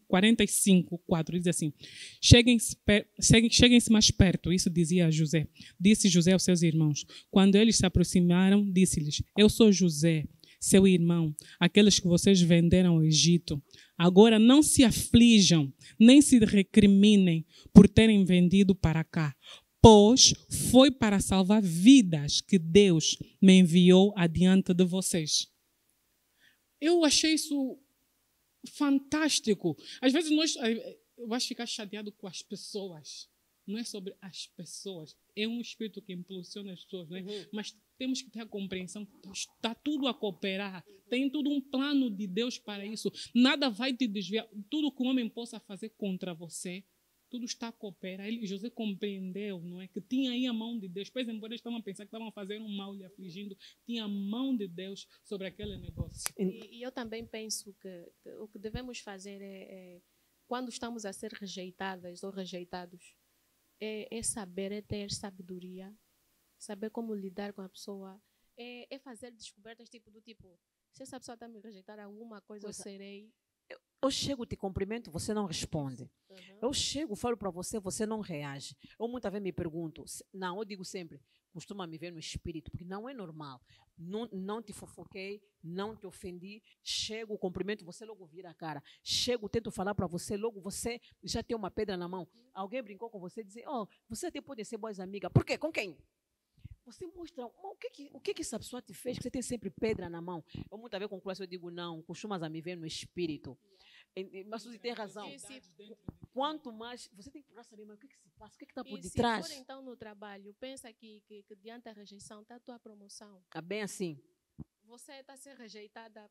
45, 4, diz assim: cheguem-se mais perto, isso dizia José. Disse José aos seus irmãos. Quando eles se aproximaram, disse-lhes: eu sou José, seu irmão, aqueles que vocês venderam ao Egito. Agora não se aflijam, nem se recriminem por terem vendido para cá, pois foi para salvar vidas que Deus me enviou adiante de vocês. Eu achei isso fantástico. Às vezes eu acho ficar chateado com as pessoas. Não é sobre as pessoas. É um espírito que impulsiona as pessoas, né? Mas temos que ter a compreensão que está tudo a cooperar. Tem tudo um plano de Deus para isso. Nada vai te desviar. Tudo que o homem possa fazer contra você, tudo está a cooperar. José compreendeu, não é? Que tinha aí a mão de Deus. Pois, embora eles estavam a pensar que estavam a fazer um mal, lhe afligindo, tinha a mão de Deus sobre aquele negócio. E eu também penso que o que devemos fazer quando estamos a ser rejeitadas ou rejeitados, é saber, é ter sabedoria, saber como lidar com a pessoa, é fazer descobertas do tipo, se essa pessoa está a me rejeitar alguma coisa, eu serei. Eu chego, te cumprimento, você não responde. Eu chego, falo para você, você não reage. Eu muitas vezes me pergunto, não, eu digo sempre, costuma me ver no espírito, porque não é normal. Não te fofoquei, não te ofendi, chego, cumprimento, você logo vira a cara. Chego, tento falar para você, logo você já tem uma pedra na mão. Alguém brincou com você e diz, você até pode ser boas amigas. Por quê? Com quem? Você mostra, o que essa pessoa te fez, que você tem sempre pedra na mão. Eu muitas vezes concluo, eu digo, não, costumas a me ver no espírito. Mas você tem razão. Quanto mais, você tem que procurar saber, mas o que se passa, o que está por detrás? Se for então no trabalho, pensa que diante da rejeição está a tua promoção. É bem assim. Você está a ser rejeitada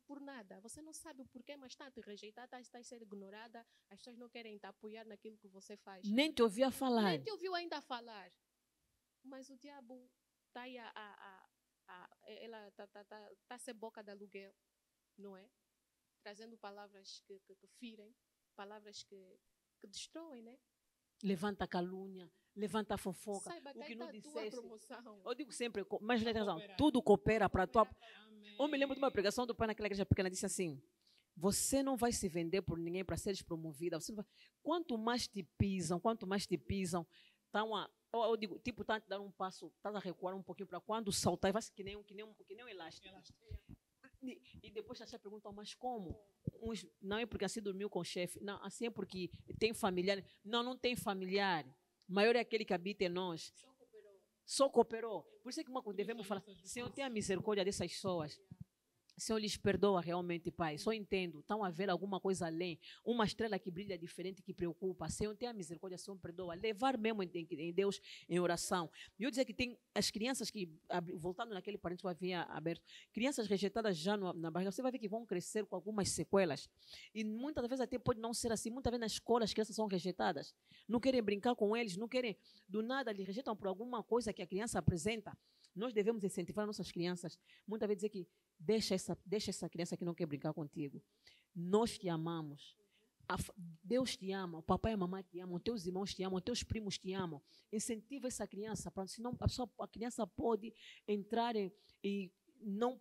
por nada. Você não sabe o porquê, mas está a te rejeitar, está a ser ignorada, as pessoas não querem te apoiar naquilo que você faz. Nem te ouviu falar. Nem te ouviu ainda falar. Mas o diabo está aí ela está a ser boca de aluguel, não é? Trazendo palavras que ferem, palavras que destroem, né? Levanta a calúnia, levanta a fofoca. Saiba o que não dissesse. Eu digo sempre, mas não tem razão, tudo coopera para a tua... Eu me lembro de uma pregação do pai naquela igreja pequena, disse assim, você não vai se vender por ninguém para seres promovida. Quanto mais te pisam, eu digo, tipo, tá a te dar um passo, tá a recuar um pouquinho para quando saltar, vai ser que nem um elástico. E depois você pergunta, mas como? Não é porque assim dormiu com o chefe, não, assim é porque tem familiar. Não tem familiar. Maior é aquele que habita em nós. Só cooperou. Por isso é que devemos falar, Senhor, tenha misericórdia dessas pessoas. Senhor, lhes perdoa realmente, Pai. Só entendo. Estão a ver alguma coisa além. Uma estrela que brilha diferente, que preocupa. Senhor, tenha misericórdia, Senhor, perdoa. Levar mesmo em Deus em oração. E eu dizer que tem as crianças que, voltando naquele parênteses que eu havia aberto, crianças rejeitadas já na barriga, você vai ver que vão crescer com algumas sequelas. E muitas vezes até pode não ser assim. Muitas vezes na escola as crianças são rejeitadas. Não querem brincar com eles, não querem, do nada, lhe rejeitam por alguma coisa que a criança apresenta. Nós devemos incentivar nossas crianças. Muitas vezes dizer que deixa essa criança que não quer brincar contigo. Nós te amamos. Deus te ama, o papai e a mamãe te amam, teus irmãos te amam, teus primos te amam. Incentiva essa criança, senão a criança pode entrar e não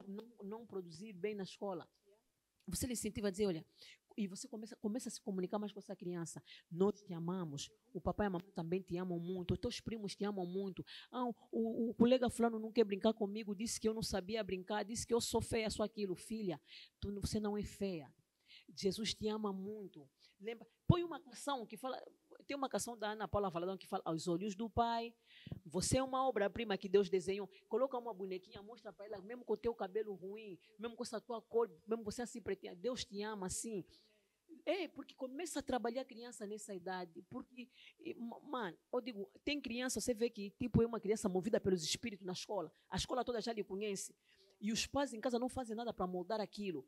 produzir bem na escola. Você lhe incentiva a dizer, olha, e você começa a se comunicar mais com essa criança. Nós te amamos, o papai e a mamãe também te amam muito, os teus primos te amam muito. O colega fulano não quer brincar comigo, disse que eu não sabia brincar, disse que eu sou feia, sou aquilo. Filha, você não é feia. Jesus te ama muito. Lembra? Põe uma canção que fala, tem uma canção da Ana Paula Valadão que fala, aos olhos do Pai, você é uma obra-prima que Deus desenhou. Coloca uma bonequinha, mostra para ela, mesmo com o teu cabelo ruim, mesmo com essa tua cor, mesmo você assim pretinha, Deus te ama assim. Porque começa a trabalhar a criança nessa idade. Porque, mano, eu digo, tem criança, você vê que tipo é uma criança movida pelos espíritos na escola. A escola toda já lhe conhece. E os pais em casa não fazem nada para moldar aquilo.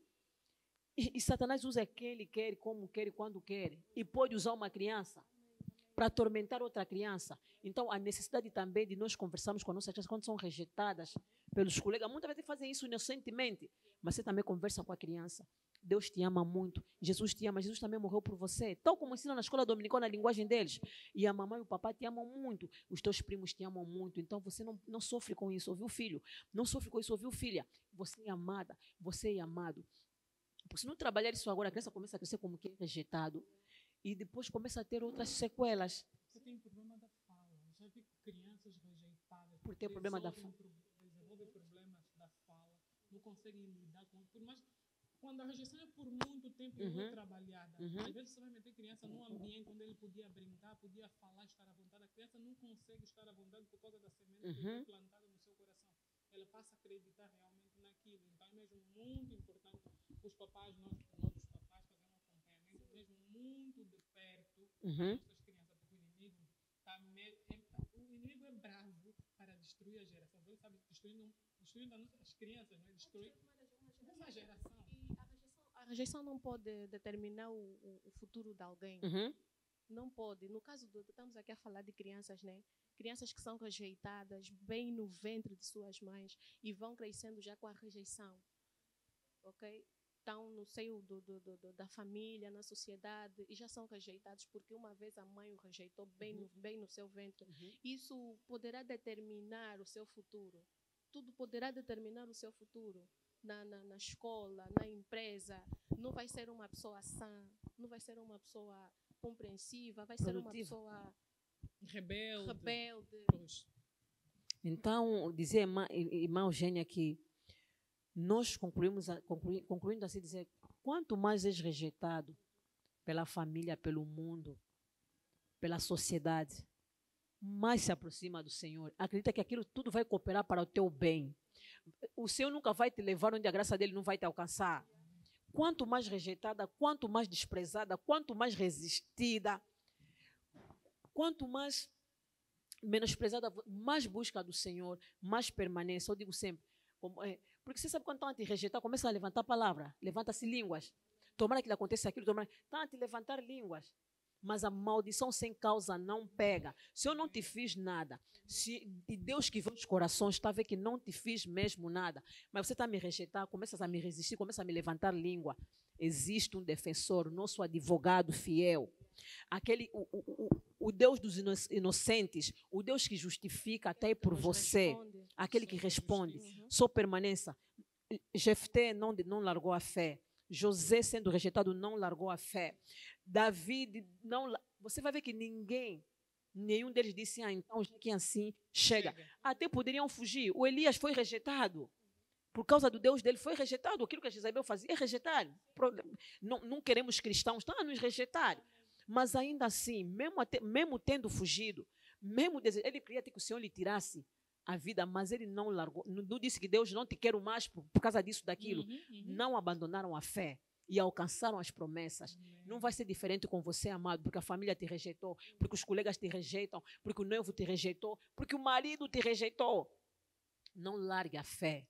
E Satanás usa quem ele quer, como quer e quando quer. E pode usar uma criança para atormentar outra criança. Então, a necessidade também de nós conversarmos com nossas crianças quando são rejeitadas pelos colegas. Muitas vezes fazem isso inocentemente, mas você também conversa com a criança. Deus te ama muito. Jesus te ama. Jesus também morreu por você. Tal como ensina na escola dominical, na linguagem deles. E a mamãe e o papai te amam muito. Os teus primos te amam muito. Então você não sofre com isso, ouviu, filho? Não sofre com isso, ouviu, filha? Você é amada. Você é amado. Porque se não trabalhar isso agora, a criança começa a crescer como que é rejeitado. E depois começa a ter outras sequelas. Você tem problema da fala. Já vi crianças rejeitadas. Por ter problema da fala. Desenvolvem problemas da fala. Não conseguem lidar com isso. Mas quando a rejeição é por muito tempo e não é trabalhada. Às vezes você vai meter criança num ambiente onde ele podia brincar, podia falar, estar à vontade. A criança não consegue estar à vontade por causa da semente que foi plantada no seu coração. Ela passa a acreditar realmente naquilo. Então é mesmo muito importante os papais, nós os papais, fazer um acompanhamento mesmo muito de perto das nossas crianças, porque o inimigo o inimigo é bravo para destruir a geração. Ele sabe, destruindo as crianças, né? Destruir uma geração. A rejeição não pode determinar o futuro de alguém. Não pode. No caso estamos aqui a falar de crianças, né? Crianças que são rejeitadas bem no ventre de suas mães e vão crescendo já com a rejeição, ok? Estão no seio da família, na sociedade e já são rejeitados porque uma vez a mãe o rejeitou bem no seu ventre. Isso poderá determinar o seu futuro. Tudo poderá determinar o seu futuro. Na escola, na empresa. Não vai ser uma pessoa sã, não vai ser uma pessoa compreensiva, vai ser uma pessoa rebelde. Então, dizia a irmã Eugênia que nós concluindo assim, dizer, quanto mais és rejeitado pela família, pelo mundo, pela sociedade, mais se aproxima do Senhor. Acredita que aquilo tudo vai cooperar para o teu bem. O Senhor nunca vai te levar onde a graça dele não vai te alcançar. Quanto mais rejeitada, quanto mais desprezada, quanto mais resistida, quanto mais menosprezada, mais busca do Senhor, mais permanência. Eu digo sempre, porque você sabe quando estão a te rejeitar, começa a levantar a palavra, levanta-se línguas. Tomara que lhe aconteça aquilo, estão a te levantar línguas. Mas a maldição sem causa não pega. Se eu não te fiz nada, se Deus que vê os corações está a ver que não te fiz mesmo nada, mas você está a me rejeitar, começas a me resistir, começa a me levantar língua. Existe um defensor, nosso advogado fiel. O Deus dos inocentes, o Deus que justifica até por você, aquele que responde, só permaneça. Jefté não largou a fé. José, sendo rejeitado, não largou a fé. Davi, não. Você vai ver que nenhum deles disse, então, já que é assim, chega. Até poderiam fugir. O Elias foi rejeitado. Por causa do Deus dele, foi rejeitado. Aquilo que a Jezabel fazia é rejeitar. Não queremos cristãos, estão a nos rejeitar. Mas ainda assim, mesmo tendo fugido, ele queria que o Senhor lhe tirasse a vida, mas ele não largou. Não disse que Deus não te quero mais por causa disso, daquilo. Não abandonaram a fé e alcançaram as promessas. Não vai ser diferente com você, amado, porque a família te rejeitou, porque os colegas te rejeitam, porque o noivo te rejeitou, porque o marido te rejeitou. Não largue a fé.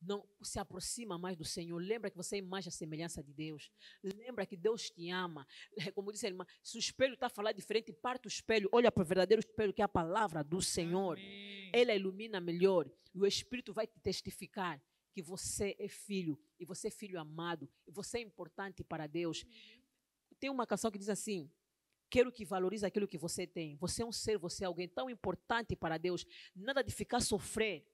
Não se aproxima mais do Senhor. Lembra que você é imagem e semelhança de Deus. Lembra que Deus te ama. Como disse a irmã, se o espelho está a falar diferente, parte o espelho, olha para o verdadeiro espelho, que é a palavra do Senhor. Amém. Ela ilumina melhor. E o Espírito vai te testificar que você é filho, e você é filho amado, e você é importante para Deus. Tem uma canção que diz assim: quero que valorize aquilo que você tem. Você é um ser, você é alguém tão importante para Deus. Nada de ficar sofrer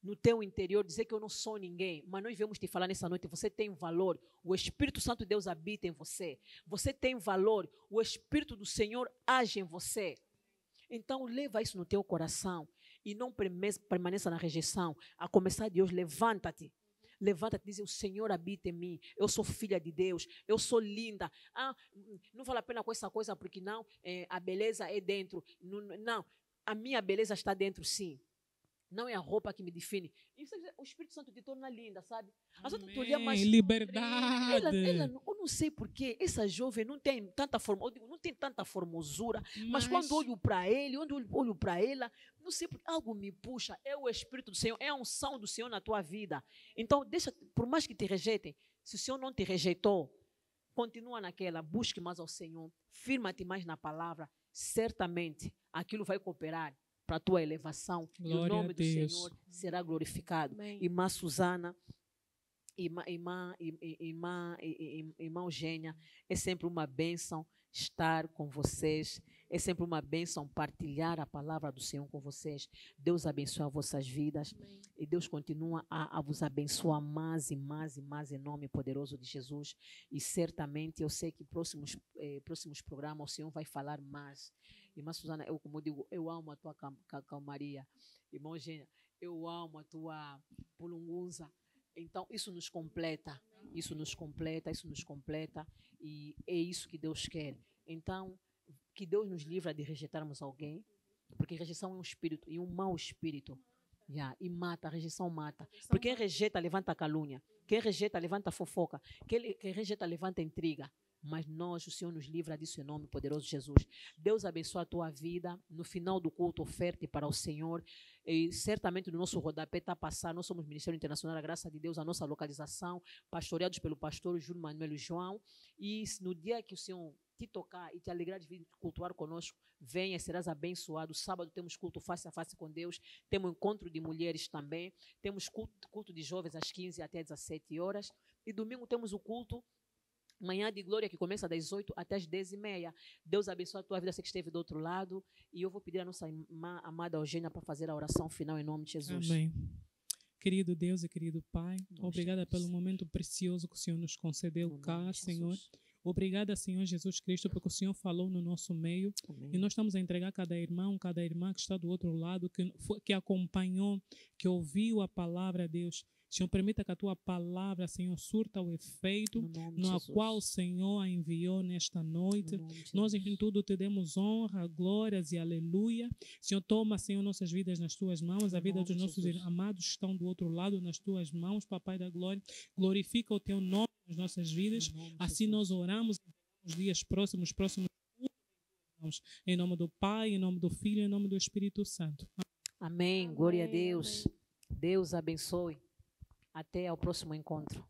no teu interior, dizer que eu não sou ninguém. Mas nós viemos te falar nessa noite, você tem valor. O Espírito Santo de Deus habita em você. Você tem valor. O Espírito do Senhor age em você. Então, leva isso no teu coração e não permaneça na rejeição. A começar de hoje, levanta-te. Levanta-te e diz: o Senhor habita em mim. Eu sou filha de Deus. Eu sou linda. Não vale a pena com essa coisa, porque não, a beleza é dentro. Não, a minha beleza está dentro, sim. Não é a roupa que me define. O Espírito Santo te torna linda, sabe? As outras tu olha mais liberdade. Eu não sei porquê. Essa jovem não tem tanta não tem tanta formosura. Mas quando olho para ele, olho para ela, não sei porque algo me puxa. É o Espírito do Senhor, é a unção do Senhor na tua vida. Então, por mais que te rejeitem, se o Senhor não te rejeitou, continua naquela, busque mais ao Senhor, firma-te mais na palavra. Certamente aquilo vai cooperar para a tua elevação. Glória, e o nome do Senhor será glorificado. Amém. Irmã Susana, Irmã Eugênia, é sempre uma bênção estar com vocês. É sempre uma bênção partilhar a palavra do Senhor com vocês. Deus abençoe as vossas vidas. Amém. E Deus continua a vos abençoar mais e mais e mais em nome poderoso de Jesus. E certamente eu sei que próximos programas o Senhor vai falar mais. Irmã Suzana, eu como digo, eu amo a tua calmaria. Irmã Eugênia, eu amo a tua pulunguza. Então, isso nos completa. Isso nos completa, isso nos completa. E é isso que Deus quer. Então, que Deus nos livre de rejeitarmos alguém, porque rejeição é um espírito, e um mau espírito. E mata, a rejeição mata. Porque quem rejeita, levanta calúnia. Quem rejeita, levanta fofoca. Quem rejeita, levanta intriga. Mas nós, o Senhor nos livra disso em nome poderoso de Jesus. Deus abençoe a tua vida. No final do culto, oferte para o Senhor. E certamente no nosso rodapé está a passar. Nós somos Ministério Internacional da Graça de Deus, a nossa localização, pastoreados pelo pastor Júlio Manuel João. E no dia que o Senhor te tocar e te alegrar de vir cultuar conosco, venha, serás abençoado. Sábado temos culto face a face com Deus, temos encontro de mulheres também, temos culto de jovens às 15 até às 17 horas, e domingo temos o culto Manhã de Glória, que começa das 8 até as 10h30. Deus abençoe a tua vida, você que esteve do outro lado, e eu vou pedir a nossa irmã amada Eugênia para fazer a oração final em nome de Jesus. Amém. Querido Deus e querido Pai, obrigada pelo momento precioso que o Senhor nos concedeu cá, Senhor. Obrigada, Senhor Jesus Cristo, porque o Senhor falou no nosso meio. Amém. E nós estamos a entregar cada irmão, cada irmã que está do outro lado, que acompanhou, que ouviu a palavra, Deus. Senhor, permita que a tua palavra, Senhor, surta o efeito no qual o Senhor a enviou nesta noite. Nós em tudo te demos honra, glórias e aleluia. Senhor, toma, Senhor, nossas vidas nas tuas mãos, a vida dos nossos amados que estão do outro lado nas tuas mãos, Papai da Glória. Glorifica o teu nome nas nossas vidas. Assim nós oramos nos dias próximos. Em nome do Pai, em nome do Filho, em nome do Espírito Santo. Amém. Glória a Deus. Deus abençoe. Até ao próximo encontro.